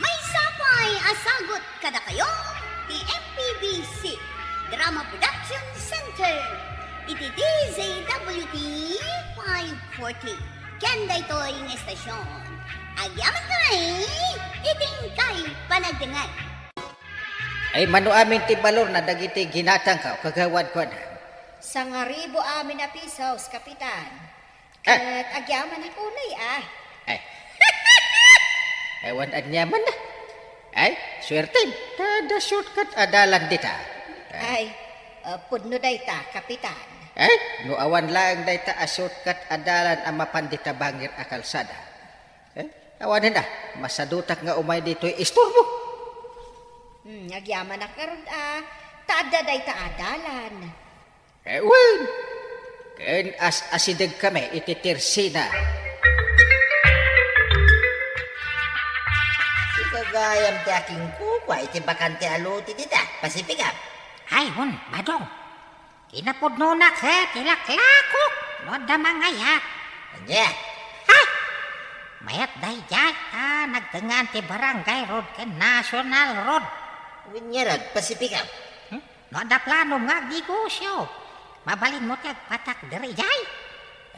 A: May sapay asagot kada kayo ni MPBC Drama Production Center. Iti DZWT 540. Kanda ito'y ng estasyon. Agyaman kay iting kay panagdangan.
C: Ay, mano amin ti balor na dagiti ginatang ka, kagawad ko na.
B: Sangaribo amin na pisos, Kapitan.
C: Ah.
B: At agyaman ako na
C: Ay, ewan at nyaman na. Ay, swerte. Tada shortcut adalan dita.
B: Ay, pudno day ta, Kapitan.
C: Ay, no awan lang day ta a shortcut adalan ang mapandita bangir a kalsada. Awanin na, masadutak nga umay dito'y isturbo.
B: Agyaman na karon taada day ta adalan.
C: Ewan, ken asidag kami ititirsina.
E: Kagayam ti aking kukwa, iti bakante aluti dita, pasipigap.
G: Ay, hun, badong. Kinapudnunak he, tilaklakok. No da mangayak.
E: Anya,
G: Mayat day jay, nagtengan ti barangay road ke national road.
E: winyarag, pasipigap.
G: No da plano nga negosyo. Mabalin mo ti patak diri jay.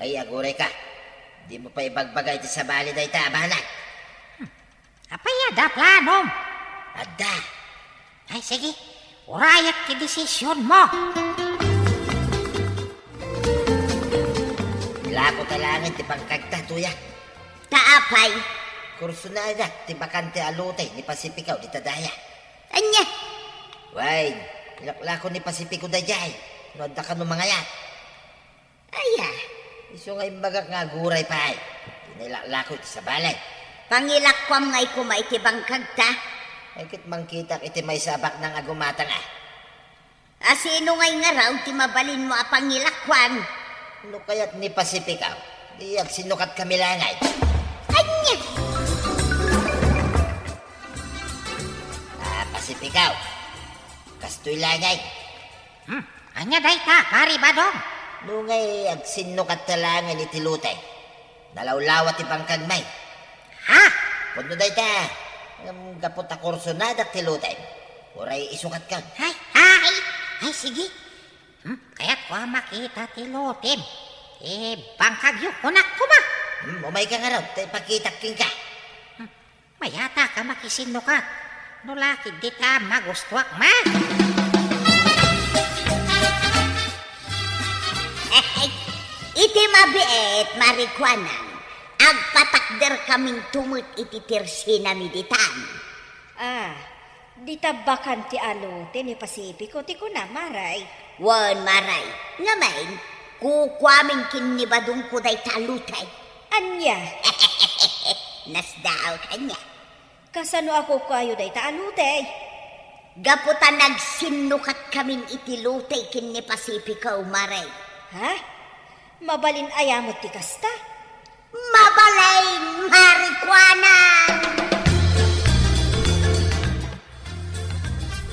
E: Ay, aguray ka. Di mo pa ibagbagay ti sabali day tabanan.
G: Apaya da plano.
E: Adda,
G: Ay, sige. Urayat ti desisyon mo.
E: ilako talangan ti pangkagta, tuya.
A: Taapay.
E: Kurso na ada, ti bakante alutay ni Pasipikaw di tadaya.
A: Anya.
E: Way, ilaklako ni Pasipiko dayay. No adda ka no mga yan.
A: Aya.
E: Iso nga imbagak nga guray pa ay. Tinilaklako iti sa balay.
A: Pangilakwam ngay kumay ti bangkag ta.
E: Ay kit mangkitak iti may sabak ng agumatang ah.
A: Asino ngay nga raw ti mabalin mo apang ngilakwan?
E: No kaya't ni Pasipikaw, di sinukat kami langay.
A: Anya!
E: Pasipikaw, kastoy langay.
G: Anya day ka, pari badong.
E: No ngay sinukat talangan ni Tilutay. Nalawlawat ti pangkagmay.
G: Ha?
E: Kundo day ta, kapot a kurso na dak Tilutay. Uray isukat ka.
G: Ay, sige. Kaya't ko makita ti lutim. Bangkagyo kunak ko ba?
E: Umay ka nga raw, tay pakitakking ka.
G: Mayata ka makisinukat. Nulakid di ka magustuak ma.
A: Iti mabiet, marikwanan. Agpatakder kaming tumut iti tirsina miditan.
F: Di tabakan ti alote ni Pasipiko ti kuna, Maray.
A: Wan maray, ngamain, kukwaming kinibadong ko day talutay.
F: Anya,
A: Nasdaaw kanya.
F: kasano ako kayo day taalute?
A: Gaputan nagsinukat kaming itilutay kin ni Pasipikaw, maray.
F: Ha? Mabalin ayamot ti kasta?
A: Mabalay, marikwanan!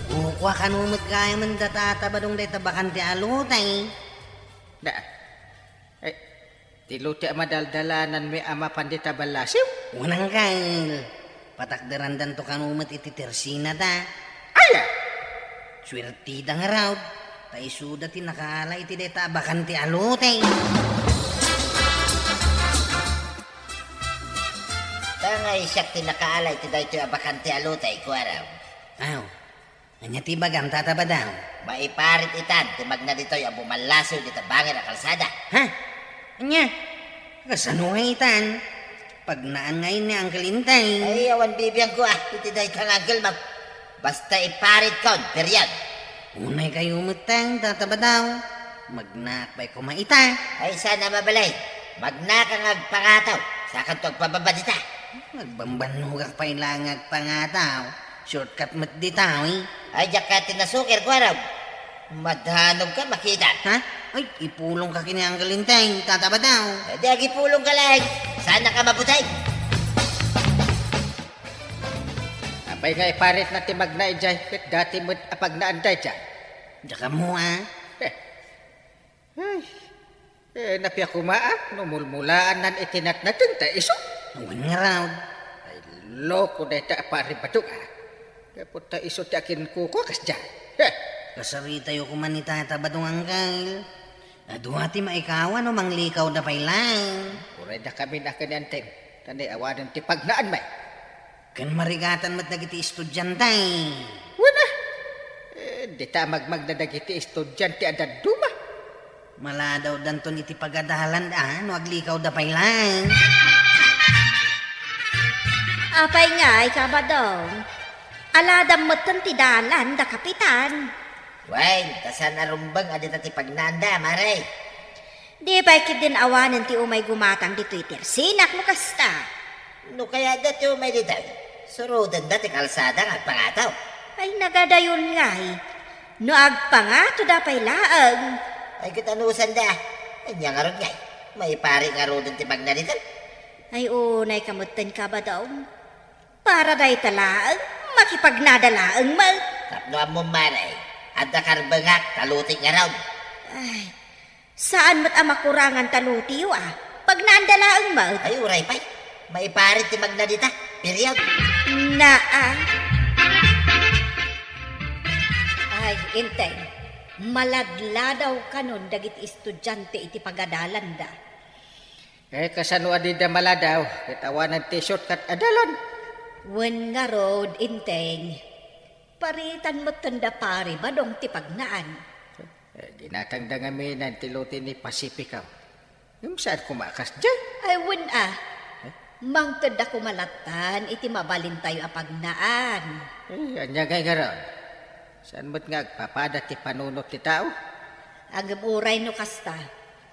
D: Kukwa kanumot kaya man datatabadong day tabakan ti alutay.
C: Da. Ay, tiluti madaldalanan mi ama pandita balasiw.
D: Unang kail. Patakderan dan to kanumot iti tersina da.
C: Aya!
D: Swertida nga raw. Tay suda ti nakala iti day tabakan ti alutay.
E: Tangay siyak ti nakaalay ti daytoy abakanti alutay ko araw.
D: Aw, anya ti bagang tatabadaw.
E: Maiparit itan ti magna ditoy ang bumalasaw dito bangin ang kalsada.
D: Ha? Anya? Kasano nga itan? Pag naan ngayon ni Uncle Intay.
E: Ay, awan bibiyang ko iti daytoy ang angkel mag. Basta iparit kon, period.
D: Unay kayo umutang tatabadaw. Magnakbay kumaita.
E: Ay, sana mabalay. Magna kang agpangataw. Sa kantog pababadita.
D: Magbambanugak pa ilangag pangataw. Shortcut mat di tao eh.
E: Ay, diyak ka tinasukir ko araw. Madhanog ka makita.
D: Ha? Ay, ipulong ka kini Uncle Intay. Tatabadaw.
E: Di agi pulong ka lang. Sana ka mabutay.
C: Apay nga iparit na ti magna ijay. Kat dati mo't apag naanday dyan.
D: Daka mo ah.
C: Napiya kumaa. Numulmulaan nan itinat natin ta iso.
D: Awan nga raw.
C: Ay, loko na ita pari bato ka. Kapot ta iso ti akin kuko kas dyan.
D: Kasarita yo kuman ni tatabadong Uncle. Aduhati maikawan o manglikaw da pailang.
C: Uray na kami na kanyantem. Tanay awanan ti pagnaan may.
D: Kan marigatan mat dagiti estudyantay.
C: Wala. Di ta magdadagiti estudyante adad duma.
D: Mala daw danton iti pagadalan no aglikaw da pailang.
F: Apay nga, ikabadong. Aladam mo't ti dalan da kapitan.
E: Way, tasan arumbang adita ti pagnanda, maray.
F: Di ba din awanan ti umay gumatang dito'y tersinak mo kasta?
E: No kaya dati umay dito. Surudan dati kalsada ng agpangataw.
F: Ay nagadayon nga no agpangato da pay laang.
E: Ay kitanusan da. Ay niya nga ron nga. May pari nga ron ti pagnalitan.
F: Ay unay kamutan ka ba daw? Para day talaang makipagnadalaang mag.
E: Tapno mo maray. At nakarbangak, talutik nga raw.
F: Ay, saan mo't makurangan talutiyo Pag naandalaang mag.
E: Ay uray pay. May pari ti magnalita. Period.
F: Ay, intay. Maladladaw ka nun dagit estudyante iti pagadalan da.
C: Kasano adida maladaw. Kitawanan ti shortcut adalan.
F: Wen nga road, inteng. Paritan mo tanda pari badong ti pagnaan.
C: Ginatangda nga may nantiluti ni Pasipikaw. Yung saan kumakas dyan?
F: Ay, wen mangtod ako malatan, iti mabalin tayo apagnaan.
C: Anya nga ron. Saan mo't nga agpapada ti panunot ti tao?
F: Ang uray no kasta,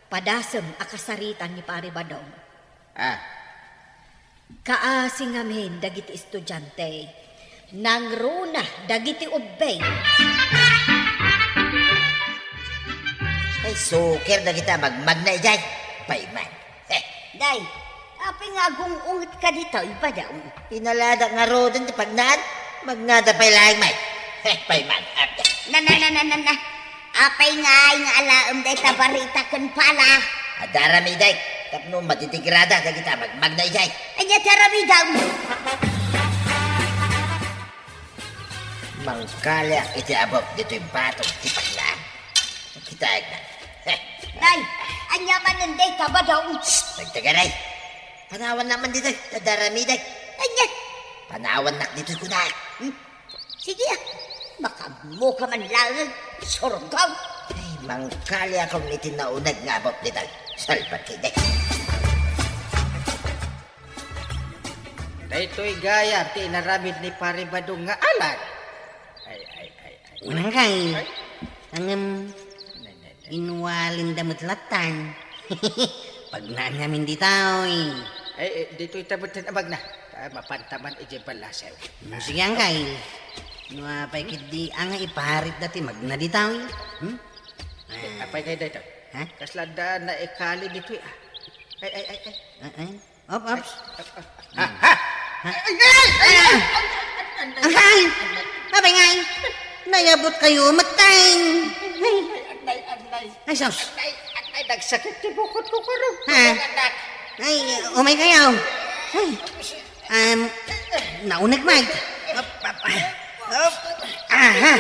F: padasem akasaritan ni pari badong. Kaasing amin dagiti estudyante. Nangruna dagiti ubbay.
E: Ay, sukir na kita magmagna ijay. Payman.
A: Day, apay nga ungit ka dito, iba daw.
E: Pinalada nga rodon ti pagnaan. Magnada pa'y lahing may. Payman.
A: Na. Apay nga alaam day tabarita kan pala.
E: Adarami day. Tapno matitigrada na kita magmagna ijay.
A: Anya tarami daw.
E: Mangkalya iti abot dito yung batong ti pagnaan. Kita na.
A: Day, anya man day taba daw.
E: Nagtagaray. Panawan naman dito. Adarami day.
A: Anya.
E: Panawan nak dito ko na.
A: Sige baka mo ka man lang. Surgaw.
E: Ay, mangkalya akong itinaunag nga abot dito. Salbat kita.
C: Daytoy gaya ti naramid ni Pare Badong nga alat. Ay.
D: Manangkay. Ang inwalin damot latan. Pagnaan namin dito
C: Ay, dito'y tabutin abag na. Mapantaman ije balasaw.
D: Sige angkay. Nuapay kidi ang iparit dati magna dito
C: Apay kay dito.
D: Ha?
C: Kaslada na ikali dito'y Ay.
D: Ops.
C: Ha!
D: Angkay! Babay ngay! Nayabot kayo matay! Ay, sos!
C: Ay, nagsakit ti bukod ko karo.
D: Ha? Ay, umay kayo! Ay, naunag mag! Aha!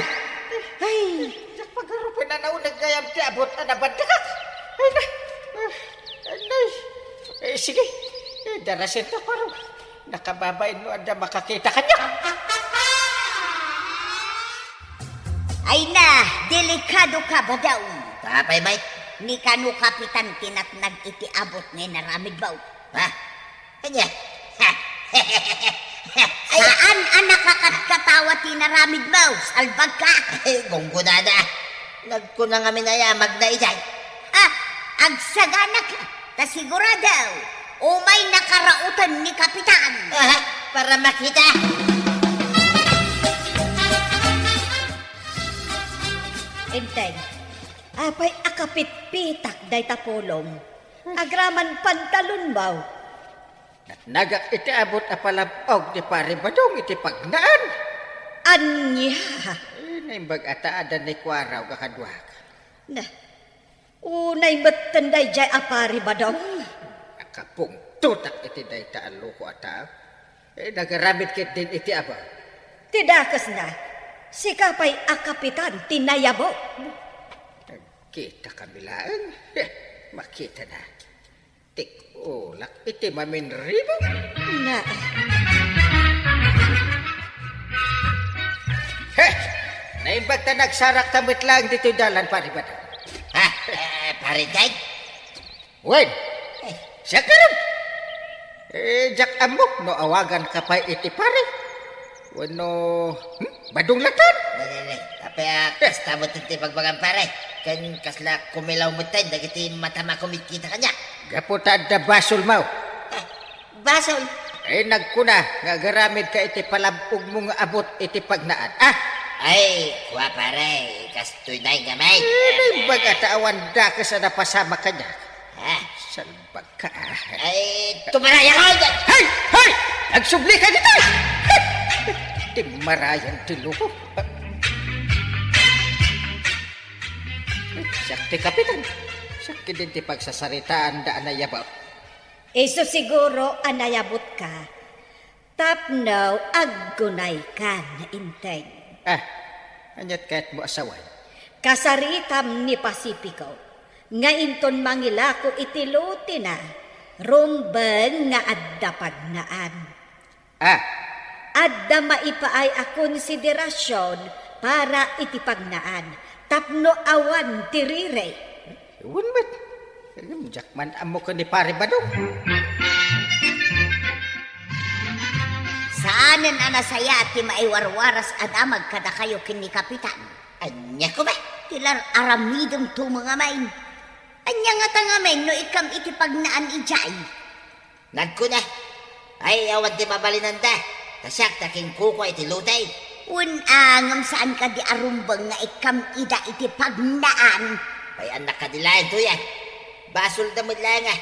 D: Ay!
C: Pagkarupin na naunag gayam ti abot na nabandakak. Ay, sige. Darasin na karo. Nakababain mo anda makakita kanya.
A: Ay na, delikado ka ba daw?
E: Tapay may.
A: Ni kanu kapitan tinatnag iti abot ngay naramid baw.
E: Ha? Kanya?
A: Saan ang nakakatkatawa tinaramid baw? Salbag ka.
E: Gunggunada. Nagkunang kami na yamag na ijay.
A: Agsagana ka. Tasiguradaw. Umay nakarautan ni kapitan.
E: Para makita.
F: Enteng, apay akapit-pitak day tapolong. Agraman pantalon baw.
C: Nagak iti abot apalabog ni Pare Badong iti pagnaan.
F: Anya.
C: Naimbag ata ada ni kwaraw kakadwak.
F: Na, unay matanday jay apari badong.
C: Nakapung tutak iti dayta ang loko ata. Nagaramit kit din iti aba.
F: Tidakas na, si kapay akapitan tinayabo.
C: Kita kabilaan. Makita na. Tik ulak iti maminribo.
F: Na,
C: Naimbag ta nagsarak tamit lang dito dalan Pare Badong.
E: Ha? Paritay?
C: Wen, siya ka rin. Jak amok no awagan ka pa iti pare. Wano, badong latan.
E: Tapi kasta mo tinti pagbagang pare. Kan kasla kumilaw mo tayo, dagiti matama kumikita kanya.
C: Gaputa da basol mau.
E: Basol.
C: Nagkuna, nga garamid ka iti palabog mo nga abot iti pagnaan.
E: Ay, kuha pare, kastoy na yung gamay.
C: Naimbag ataawan da ka sa napasama kanya. Salbag ka.
E: Ay, tumaraya ka!
C: Hay! Nagsubli ka dito! Di marayan ti luko. Sakti kapitan. Sakti din ti pagsasaritaan daan na yabaw.
F: iso siguro anayabot ka. Tapno aggunay ka na inteng.
C: Anyat kahit mo asawan.
F: Kasaritam ni Pasipiko, nga inton mangilako itiluti na, rumbeng nga adda pagnaan. Adda maipaay a konsiderasyon para iti pagnaan, tapno awan tirire.
C: Iwan ba't? Jakman amo ka ni Pare Badong.
A: Saanan anasaya ti maiwarwaras adamag kada kayo kini kapitan.
E: Anya ko ba?
A: Tilar aramidom to mga main. Anya nga tangamen no ikam iti pagnaan ijay.
E: Nagkuna. Ay, awan ti mabalinan da. Tasyak taking kuko iti lutay.
A: Unangam saan ka di arumbang nga ikam ida iti pagnaan.
E: Ay anak ka dilayan to yan. Basol da mo lang ah.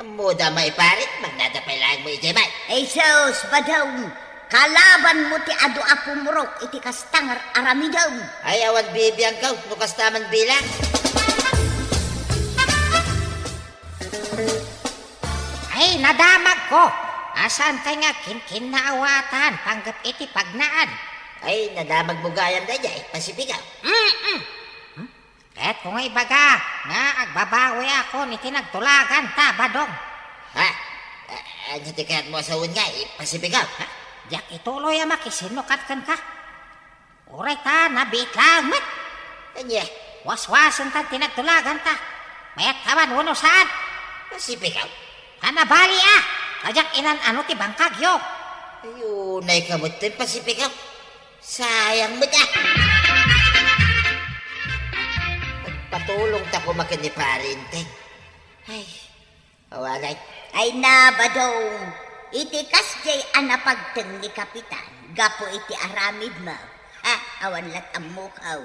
E: Amo da may parit, magnadapay lang mo ijemay.
A: Ay sus, badong, kalaban mo ti adu apumurok iti kastangar aramidong.
E: Ay awan bibiyang ka, nukas taman bilang.
G: Ay, nadamag ko. Asan kay nga kinkinnaawatan, panggap iti pagnaan.
E: Ay nadamag mo gayam da jay, pasipigaw.
G: Kahit kung ibaga, nga agbabawi ako ni tinagtulagan ta, badong.
E: Ha? Ano ti kaya't mo asawin nga, pasipigaw. Ha?
G: Diyak ituloy ang makisinukat kan ka. Uray ta, nabit lang, mat.
E: Anya,
G: Waswasan ta tinagtulagan ta. Mayat kaman, uno saan?
E: pasipigaw.
G: Kanabali ah. Kajak inan ano ti bangkagyo.
E: Ayun, ay kamot din pasipigaw. Sayang mo da. Patulong ta ko makiniparinteng. Ay, awalay.
A: Ay na, badong, iti kasjay anapagteng ni Kapitan, gapo iti aramid mo. Ha, awan lat ang mukaw.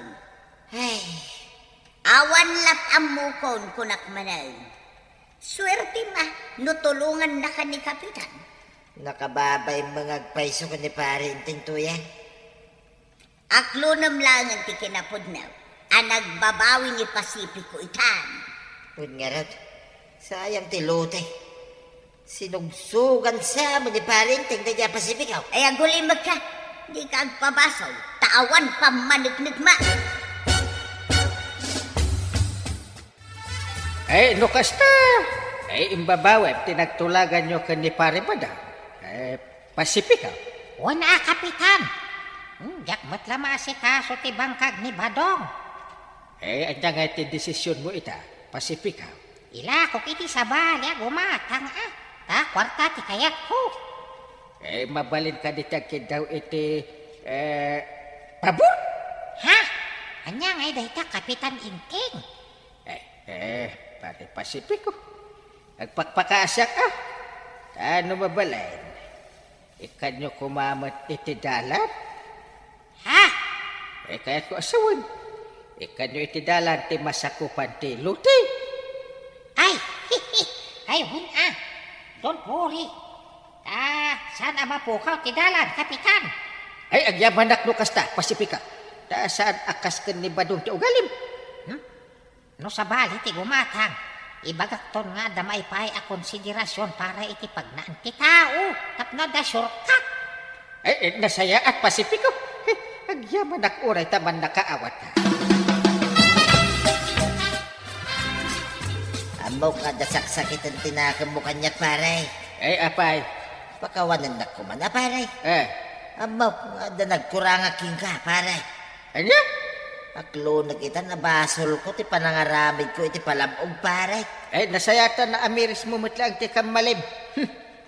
E: Ay,
A: Awan lat ang mukon kunak manaw. Swerte ma, nutulungan na ka ni Kapitan.
E: nakababay mga agpaiso ko ni parinteng to yan.
A: Aklunam lang ang ti kinapudnaw. Ang nagbabawi ni Pasipiko itan.
E: Pun nga rod, sayang tilote. Sinugsugan sa mo ni parinteng na dya pasipikaw.
A: Ay agulimag ka, di ka agpabasaw. Tawan pa manignig ma.
C: Ay, nukas ta. Ay, imbabawe, tinagtulagan nyo ka ni pare Badang. Ay, Pasipikaw.
G: Una, kapitan. Diyak matla maasikaso ti bangkag ni badong.
C: Eh, anya nga iti desisyon mo ita, Pasipikaw.
G: Ila ko iti sabali gumatang ah. Ta, kwarta ti kayat ko.
C: Eh, mabalin ka ditagkid daw iti, pabor.
G: Ha? Anya ngay dahi ta, Kapitan Inting.
C: Pare Pasipiko. Nagpakpakaasyak ah. Ano mabalin? Ikanyo kumamat iti dalan?
G: Ha?
C: Kaya't ko asawan. Ikanyo iti dalan ti masakupan ti luti.
G: Ay, ay, ah. Don't worry. Saan ang mapukaw ti dalan, Kapitan?
C: Ay, agyaman nakno kasta, Pasipika. Saan akas ka ni Badong ti ugalim?
G: No sabali ti gumatang. Ibagakton nga damay pa'y a konsiderasyon para iti pagnaan ti tao. Tapno da shortcut.
C: Ay, nasaya at Pasipiko. Agyaman nakuray taman nakaawat ka.
E: Amaw ka da saksakitan tinakam mo kanyak pare.
C: Ay, apay.
E: Pakawanan na kuman na pare. Amaw ka da nagkurangaking ka pare.
C: Anya?
E: Aklo na kita nabasol ko ti panangaramid ko iti palabog pare.
C: Ay, nasayatan na amiris mo matlang ti kamalim.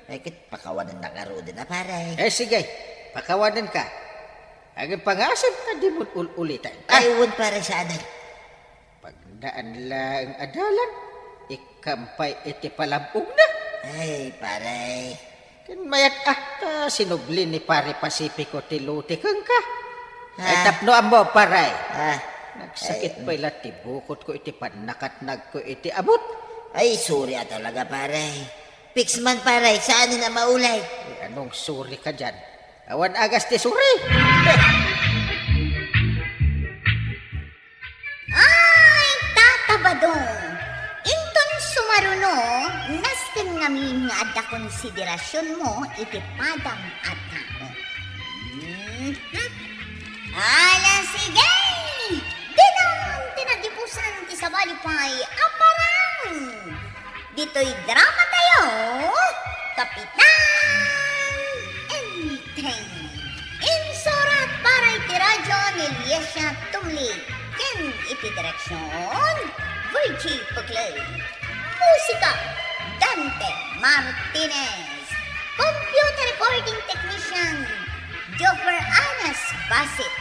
E: Ay kit pakawanan na karo din na pare.
C: Sige, pakawanan ka. Agad pangasip ka di mo ulitan.
E: Ayun pare sa aday.
C: Pagdaan lang adalan, ikampay iti palabog na.
E: Ay pare.
C: Kan mayat sinublin ni pare Pasipiko ti luti kang ka. Ay tapno mo paray. Nagsakit pa ila ti bukot ko iti panakatnag ko iti abot.
E: Ay sorry talaga pare. Fix man pare, saan na maulay?
C: Anong suri ka dyan? Awan agas ti suri.
A: Ay, tatabadong. Inton sumaruno, nasken ngamin nga adda konsiderasyon mo iti padang at tao. Ala, sige! Dinong tinagipusan ti sabalipay aparang. Dito'y drama tayo, Kapitan Enteng. Insurat para iti radyo ni Liesya Tumli. Ken iti direksyon, Virgie Puglay. Musika, Dante Martinez. Computer recording technician, Joffer Anas Basit.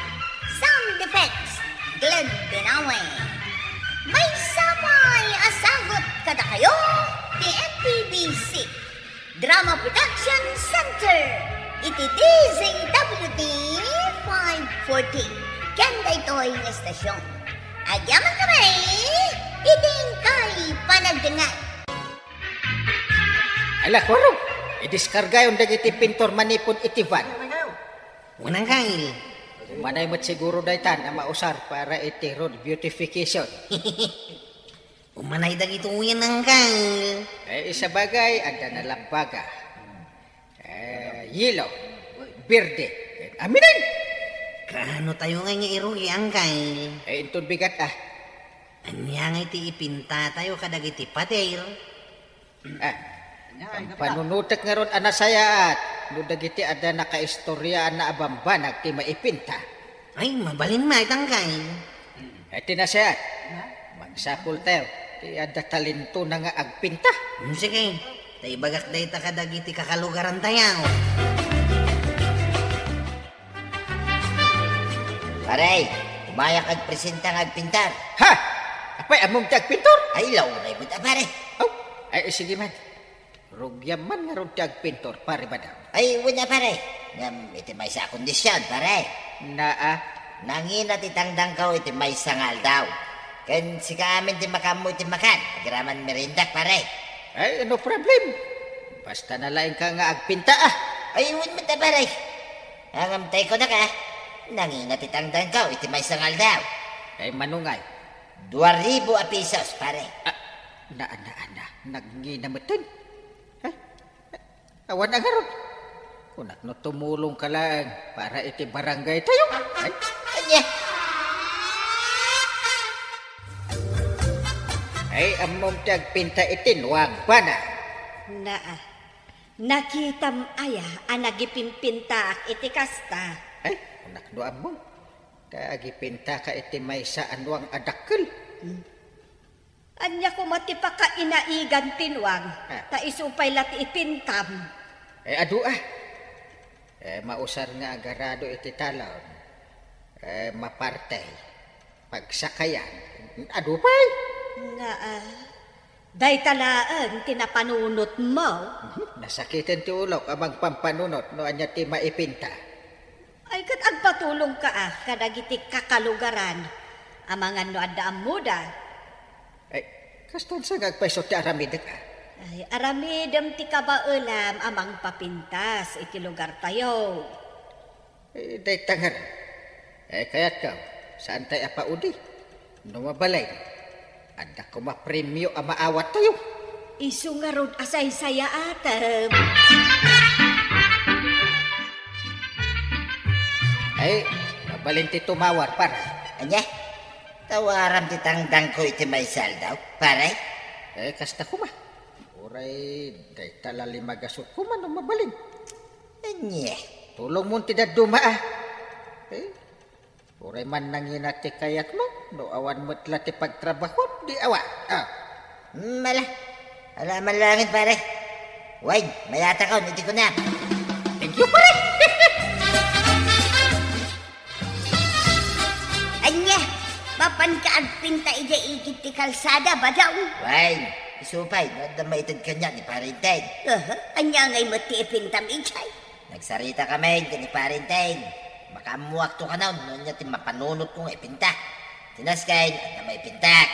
A: Sound effects, Glenn Benawe. May samay asagot kada kayo, the MPBC Drama Production Center. Iti DZWD 540. Kanda ito ay estasyon. Agyaman kami, nagdengar.
C: Ala, kwarong. Idiskarga yung dagiti pintor manipod itivan.
D: Unang kail.
C: Manay mat siguro daytan na mausar para iti road beautification.
D: Umanay dag ito uyan ng kail.
C: Isa bagay, ada na lambaga. Yellow, verde, aminin.
D: Kaano tayo nga nga irugi ang kail.
C: Intun bigat
D: Anya nga iti ipinta tayo kadag iti pader.
C: Ang panunutek nga ron anasaya at nudagiti ada nakaistorya na abambanag ti maipinta.
D: Ay, mabalin ma itang kail.
C: Tinasayat, magsapul tayo. Ti ada talento na nga agpinta.
D: Sige, tayo bagak dahi ta kadag iti kakalugaran tayo.
E: Paray, umaya kag presenta ng agpintar.
C: Ha! Apay among ti agpintor?
E: Ay, launay mo ta, pare.
C: Oh, ay sige man. Rugya man nga ron ti agpintor, pare ba daw?
E: Ay, wala, pare. Ngam, iti may sa kondisyon, pare. Nangina ti tangdang kao iti may sangal daw. Ken si kaamin ti makamu iti makan. Agraman merindak, pare.
C: Ay, no problem. Basta nalain ka nga agpinta
E: Ay, wala mo ta, pare. Angamtay ko na ka. Nangina ti tangdang kao iti may sangal daw.
C: Ay, manungay.
E: 2,000 a pesos, pare.
C: Nagginamatan. Awan ang harap. Kunak no tumulong ka lang para iti barangay tayo. Ay,
E: Anya?
C: ay amom ti agpinta itinwag ba na?
F: Nakitam aya ang nagipimpinta iti kasta.
C: Ay, kunak no amom. Kaagipinta ka iti may sa anwang adakkel.
F: Anya ko matipa ka inaigan tinwang. Ta isupay lati ipintam.
C: Ay, adu mausar nga agarado iti talon. Mapartay. Pagsakayan. Adu pa'y.
F: Day talaan tinapanunot mo.
C: Nasakitan ti ulok amang pampanunot no anya ti maipinta.
F: Ay kat agpatulong ka kadagiti kakalugaran. Amangan no adda amuda.
C: Ay, kastan sa gagpaisot ti aramidek
F: Ay aramidem ti kabaulam amang papintas iti lugar tayo.
C: Day tangar. Kaya't ka, saan tayo apaudi? No mabalay. Anda ko mapremyo ang maawat tayo.
F: Isu nga rod asay saya atem.
C: Ay, mabalin ti tumawar para.
E: Anya? Tawaram ti tangdang ko iti may sal daw, pare.
C: Kasta ko ma. Uray, day talali magasot ko man ang mabalin.
E: Anya?
C: Tulong mo ti daduma uray man nangina ti kayat mo. No awan mo't ti pagtrabaho, di awa.
E: Mala. Alaman langit, pare. Wait, mayata ka, hindi ko na.
C: Thank you, pare.
A: Anya, mapan ka agpinta ija-igit ti kalsada ba daw?
E: Wait, isupay, nadamaitad ka niya ni Parinteng.
A: Anya ngay mati ipintam ijay.
E: Nagsarita kami ni Parinteng. Makamuwak to ka na, noon niya mapanunot kong ipinta. Tinaskay, at na may pintak.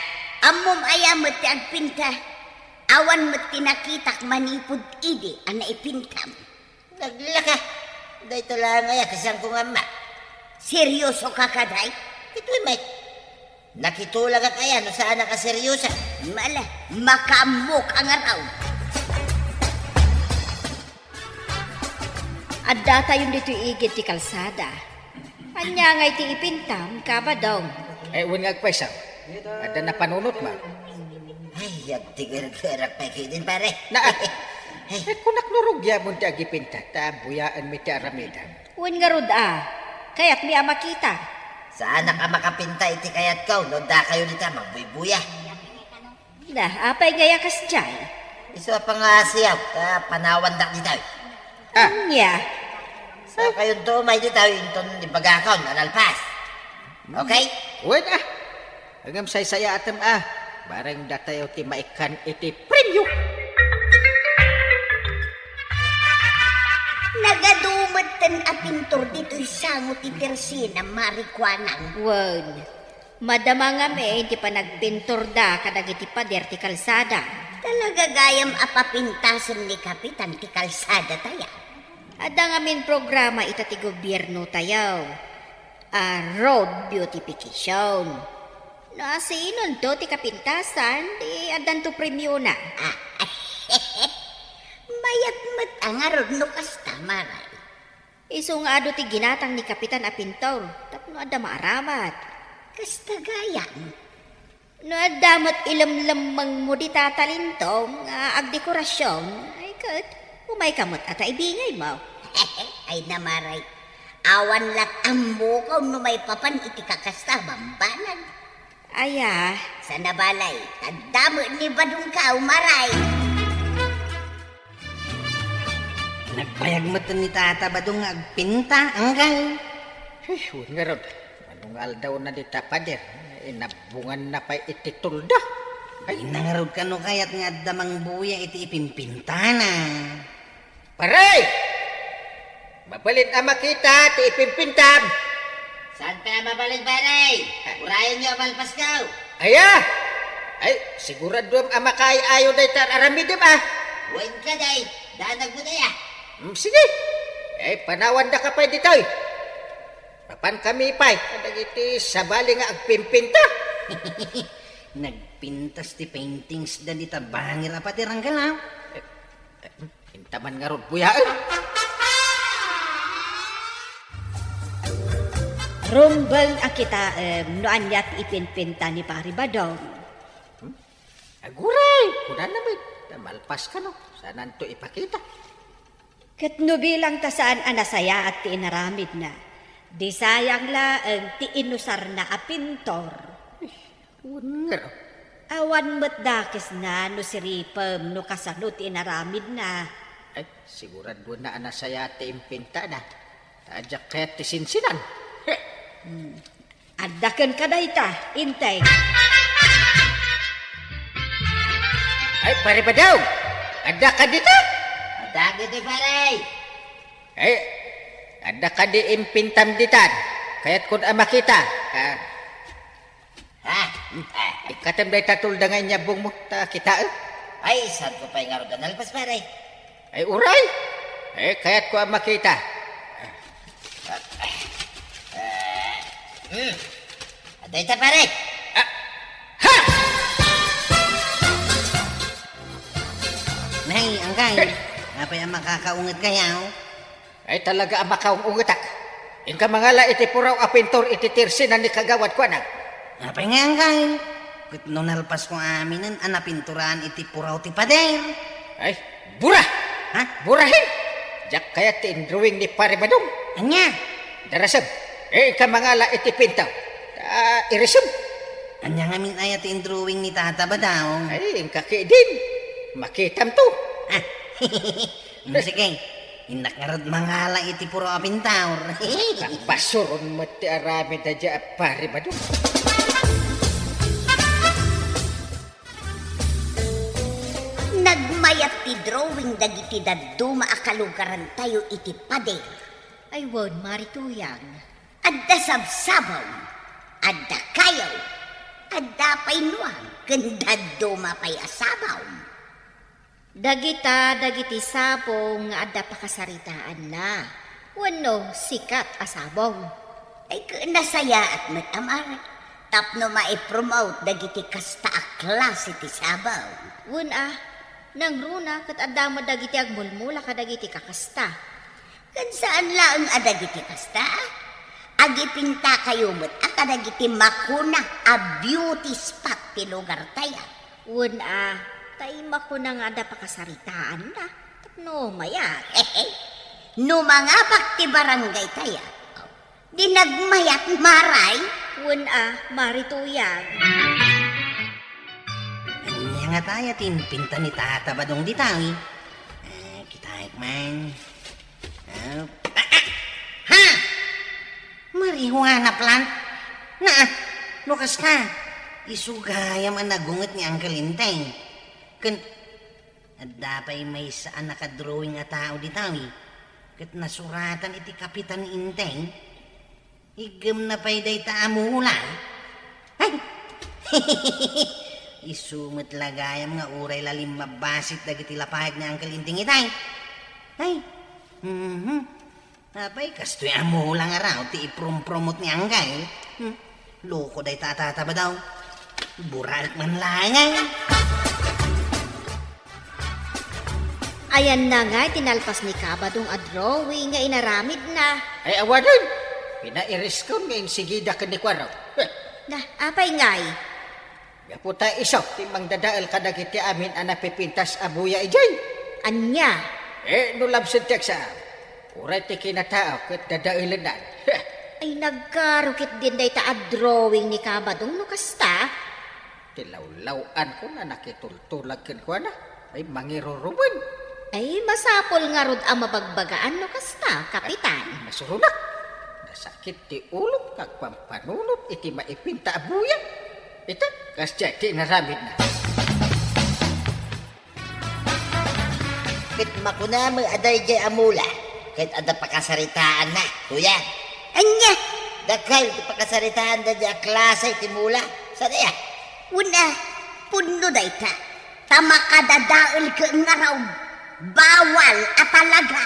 A: Amom aya mati agpinta. Awan mati nakitak manipod idi ang naipintam.
E: Naglaka. Dahito lang ay kasang kong ama.
A: Seryoso ka kaday?
E: Ito'y may. Nakitula ka kaya no saan ka seryosa.
A: Mala, makamok ang araw.
B: Adda tayo dito igit ti kalsada. Anya nga iti ipintam kabadong.
C: Uwan nga agpaisaw. Ada na panunot ma.
E: Ay, yagtigil-girak pa din, pare.
C: Kunak nurugya mo ti agipinta. Buyaan mi ti aramidan.
B: Uwan nga rod kaya't mi makita.
E: Saan ka makapinta iti kayat ka? No da kayo dita, magbuy-buya.
B: Apay gaya kas jay.
E: Iso pa nga siyaw, panawan dak dita.
B: Anya?
E: Sa kayo to, may dita, yung ibagakaw, nanalpas. Okay?
C: Uwan Hanggang say-saya atam Barang datayo ti maikan iti premyo.
A: Nagadumad tan a pintor dito'y sangot ti Tersina marikwanang.
B: Wan. Madama nga me, di pa nagpintor da kadagiti pader ti kalsada.
A: Talaga gayam apapintasan ni Kapitan ti kalsada taya.
B: Ada nga min programa ita ti gobyerno tayaw. Road beautification. Nasinon to ti kapintasan, di adan to premyo na.
A: Mayat mat ang arod no kasta maray.
B: Iso nga ado ti ginatang ni Kapitan Apintor, tapno ada maaramat.
A: Kasta gayam.
B: No adamot ilamlamang mo di tatalintong nga agdekorasyon, ay kat, umay kamot at ibingay mo.
A: Ay namaray. Awan lat ang mukaw no may papan iti kakasta bambanag.
B: Aya,
A: Sa nabalay, tandamo ni Badong ka maray.
D: Nagbayag mo to ni Tata Badong nga agpinta, anggal.
C: Huwag nga ron. Manungal daw na dita pader. Inabungan na pa iti tulda.
D: Ay, nangarod ka no kayat nga damang buya iti ipimpinta na.
C: Paray! Mabalin ang makita, ti ipimpintam.
E: Saan pa mabalin, pare? Urayan nyo malpas daw.
C: Aya! Ay, sigurado ang amakay ayaw na itar aramidim ah.
E: Huwag ka day. Danag mo na ya.
C: Sige. Ay, panawan na ka pa dito eh. Papan kami pa'y, kadag iti sabali nga agpimpinta.
D: Nagpintas ti paintings da di tabangir apa ti ranggalaw.
C: Intaman nga ron, buyaan.
F: Rumbang ang kita no anyat ipinpinta ni Pari Badong.
C: Aguray, kuna naman. Malpas ka no. Saan to ipakita?
F: Kat no bilang tasaan anasaya at ti inaramid na. Di sayang laeng ti inusar na apintor.
C: Unger.
F: Awan mo't dakis na no siripem no kasano ti inaramid na.
C: Ay, sigurado na anasaya ti impinta na. Tadyak kaya ti sinsinan.
F: Adakan ka na ita, intay.
C: Ay, pare ba daw? Ada ka dito?
E: Dagit ni pare.
C: Ay, ada ka di impintam ditan. Kaya't kung makita.
E: Ha?
C: Ikatam day tatuldangan niya bung mo ta kita eh.
E: Ay, saan ko pa yung araw ka nalpas, pare?
C: Ay, uray. Ay, kaya't ko makita.
E: Aday ta, pare.
D: Nay, angkay. Napay ang makakaungat kayaw.
C: Ay, talaga ang makaong ungatak. Inka mangala iti puraw apintor iti tirsin na ni kagawad ko na.
D: Napay nga angkay. Kut no nalpas ko aminan, anapinturan iti puraw ti pader.
C: Ay, bura!
D: Ha?
C: Burahin! Diyak kaya ti drawing ni Pare Badong.
D: Anya?
C: Darasam. Inka mangala iti pintaw. Irisum.
D: Anya nga min ayat ti drawing ni Tata Badong.
C: Ay, inka din. Makitam to.
D: Sige. Inak nga rod mangala iti puraw apintaur.
C: Kapasuron mo ti arami da dya Pare Badong.
A: Nagmayat ti drawing dagiti daduma akalugaran tayo iti pader.
B: Ay won, marituyang.
A: Adda sabsabaw, adda kayaw, adda painuang, kanda duma pay asabaw.
B: Dagiti sabong nga adda pakasaritaan na. Wano, sikat asabong.
A: Ay nasaya at matamarat. Tapno maipromote dagiti kasta a klase ti sabaw.
B: Wun nang runa kat adda mo dagiti agmulmula kadagiti kakasta.
A: Kan saan laang adagiti kasta? Agipinta kayo mo't akadagiti makuna a beauty spot ti lugar taya.
B: Wun taima ko na nga adda pakasaritaan na. No, maya.
A: Numangapak ti barangay taya. Di nagmayat maray.
B: Wun marituyang.
D: Anya nga tayo pinta ni Tata Badong ditawi. Kitayek man. Ha! Marihuana plant? Lukas ka. Isugayam ang nagungot ni Uncle Inteng. Dapay may saan nakadrawing nga tao ditawi. Kat nasuratan iti Kapitan Inteng. Igam na pa'y day taamulan. Isumit lagayam nga uray lalim mabasit dagiti lapahag nga ang kalinting itay. Ay, Apay, kastoy amo lang araw, ti iprom-promote ni Anggay. Loko day tatata ba daw? Burak man langay.
B: Ayan na nga, tinalpas ni Kabadong a drawing nga inaramid na.
C: Ay awanan. Pinairis ko ngayon sigida ka ni Kwaraw.
B: Na, apay ngay.
C: Yaputa isaw, timang dadaal ka dagiti amin anapipintas abuya ijay.
B: Anya,
C: Nulabsin tiyak sa uray ti kinatao kat dadailan na.
B: ay nagkarukit din day ta a drawing ni Kabadong no kasta.
C: Tilawlawan ko na nakitultulag kin ko na. Ay mangiruruban.
B: Ay masapol nga rod ang mabagbagaan no kasta, kapitan.
C: Masurunak. Nasakit ti ulo kag pampanunot iti maipinta abuya. Ito, kasya ti naramid na.
E: Kit makunamo aday jay amula. Kit ada pakasaritaan na, kuya.
A: Anya,
E: Dakal ti pakasaritaan da jay klase ti mula. Sana ya?
A: una, puno day ta. Tama kadadaol ka nga raw. Bawal at talaga.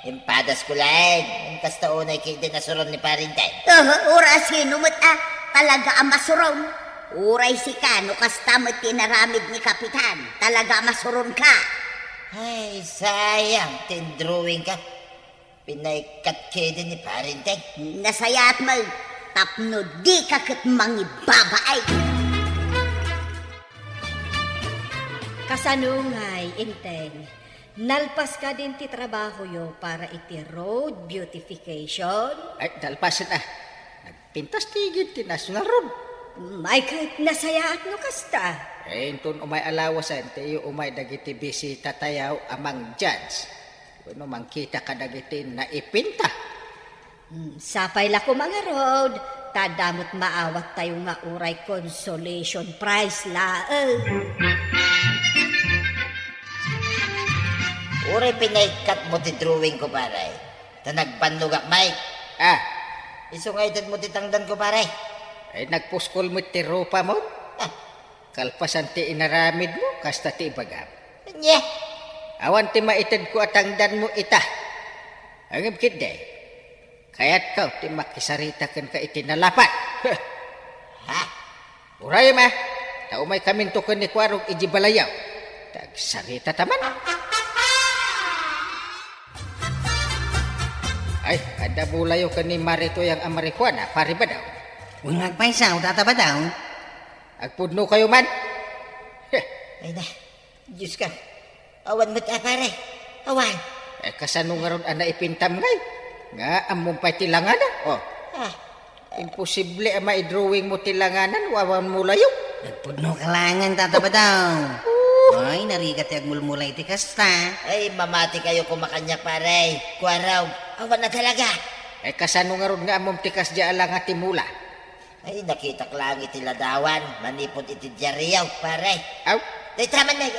E: Impadas ko lang. Ang kastaunay kay dinasuron ni Parintay.
A: Oras hinumot talaga ang masuron. Uray si Kano kastamot tinaramid ni Kapitan. Talaga masuron ka.
E: Ay, sayang. Tindrawing ka. Pinaikat kayo din ni Parintay.
A: Nasayat mo. Tapno di ka kat mangibabaay.
F: Kasanungay, inteng. Nalpas ka din ti trabaho yo para iti road beautification.
C: Ay, dalpasin na. Nagpintas tigit ti National Road.
F: May kahit nasayaat no kasta.
C: Entun umay alawasan, tiyo umay dagiti bisita tayaw amang judge. Kuno mangkita ka dagiti na ipinta.
F: Sapay la ko mga road. Tadamot maawat tayo nga uray consolation prize laeng.
E: Uray pinaikat mo ti drawing ko paray. Tanagpanlugak, Mike. Isungaytan mo ti tangdan ko paray.
C: Ay, nagpuskol mo ti rupa mo. Kalpasan ti inaramid mo, kasta ti ibagam.
E: Nye.
C: Awan ti maitid ko atangdan mo ita. Ang ibkid day. Kaya't ka, ti makisarita kan ka itinalapat.
E: Ha?
C: Uray ma, taumay kaminto ka ni Kwarog ijibalayaw. Tagsarita taman. Ay, ada bulayo ka ni Marito yung Amerikwana, pari ba daw?
D: Huwag magpaisaw, tata ba daw?
C: Agpudno kayo man.
E: Ay na. Diyos ka. Awan mo ta pare. Awan.
C: Kasano nga ron ana ipintam ngay? Nga, among pa tilanganan. Imposible ang maidrawing mo tilanganan, wawan mo layo.
D: Nagpudno kalangan, tata ba daw? Ay, narigat yung mulmulay ti kasta.
E: Ay, mamati kayo kumakanya pare. Kwaraw. Awan na talaga.
C: Kasano nga ron nga among tikas di alang at timula.
E: Ay, nakita ko lang iti ladawan. Manipot iti diyariyaw, pare.
C: Aw,
E: Ay, tama na.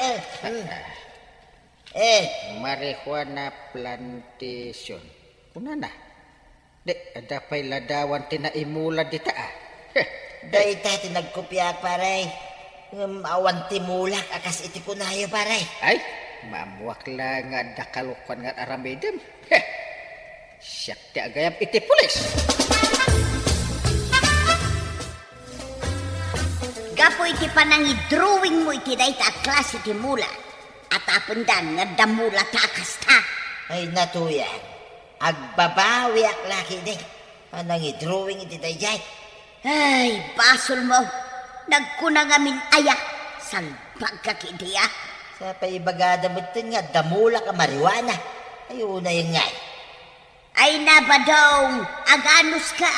C: marijuana plantation. Kuna na. Di, ada pa'y ladawan tinaimula di taa.
E: Dahil tayo nagkopya, pare. Awan timulak, akas iti kunayo, pare.
C: Ay, mamuak lang nga dakalukan nga aramidem. Siyak ti agayam iti pulis.
A: Gapo iti panangi drawing mo iti day ta klase ti mula. At apundan nga damula takas ta.
E: Ay, natuyan. Agbabawi ak laki din. Anang i-drawing iti dayjay.
A: Ay, basol mo. Nagkunang amin ayak. Salbag ka kidiya.
E: Sa paibagada mo ito nga, damula ka marijuana. Ay, una yung ngay.
A: Ay nabadong, aganos ka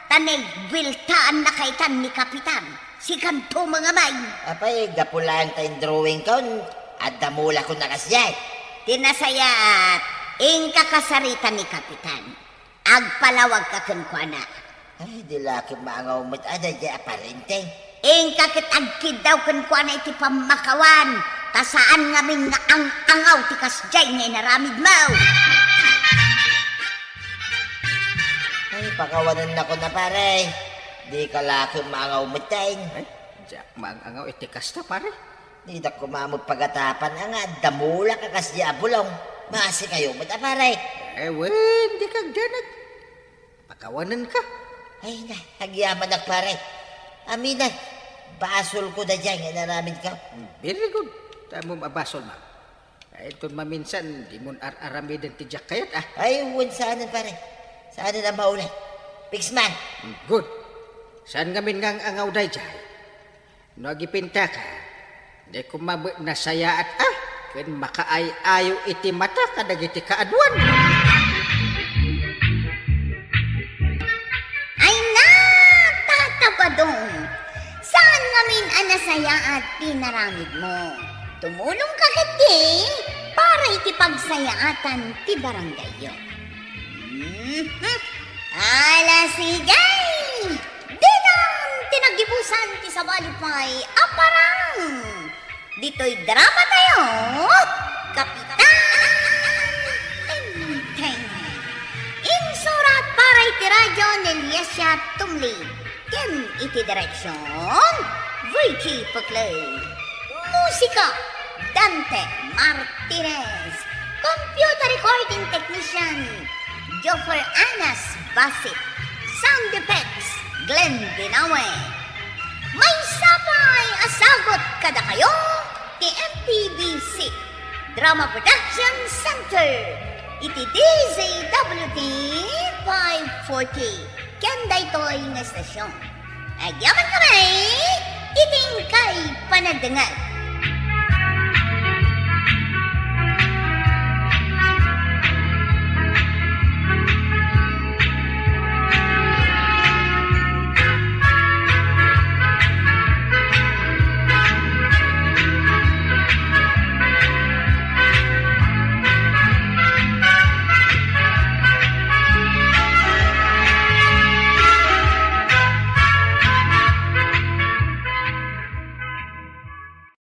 A: Tanay, biltaan na kaitan ni Kapitan. Si kanto mga may.
E: Apay, gapulang tayong drawing ko. At damula ko nakasyay.
A: Tinasayaat, ingka kasarita ni Kapitan. Agpalawag ka kunkwana.
E: Ay, di laki maangaw mo't aday di aparenteng.
A: Ingka kitagkid daw kunkwana iti pamakawan. Tasaan ngamin nga ang-angaw ti kasjay nga inaramid mo.
E: Ay, pakawanan na ko na pare. Di ka laki mangaw mateng.
C: Ay, jak maangaw iti kasta pare.
E: Di na kumamot pagatapan nga, damula ka kasya bulong. Masi kayo mata pare.
C: Wen, di kag danag. Pakawanan ka.
E: Ay na, hagyaman na pare. Amin na, basol ko na dyan, inaramin ka.
C: Very good. Tamo mabasol ma. Ay, ito maminsan, di mo ar-aramid ang tijak kayat ah.
E: Ay, uwan saanan pare. Saanan ang maulay. Pixman.
C: Good. Saan ngamin ngang angaw day jay? No agipinta ka. Di ko nasaya at ken makaay-ayo iti mata kadag iti kaaduan.
A: Ay na, tatabadong. Saan ngamin anasaya at pinaramid mo? Tumulong ka kiti para itipagsayaatan ti barangay yun. Ala sigay! Dinang tinagibusan ti sabalipay aparang! Dito'y drama tayo, Kapitan Teng-Teng. Insurat para iti radyo ni Liesya Tumli. Ken iti direksyon, Vicky Puclay. Musika, Dante Martinez. Computer recording technician, Joffer Anas Basit. Sound effects, Glenn Dinawe. May sapay asagot kada kayo, ti MTBC Drama Production Center. Iti DZWT 540. Kanda ito'y na estasyon. Agyaman kami, iting kay panagdangal.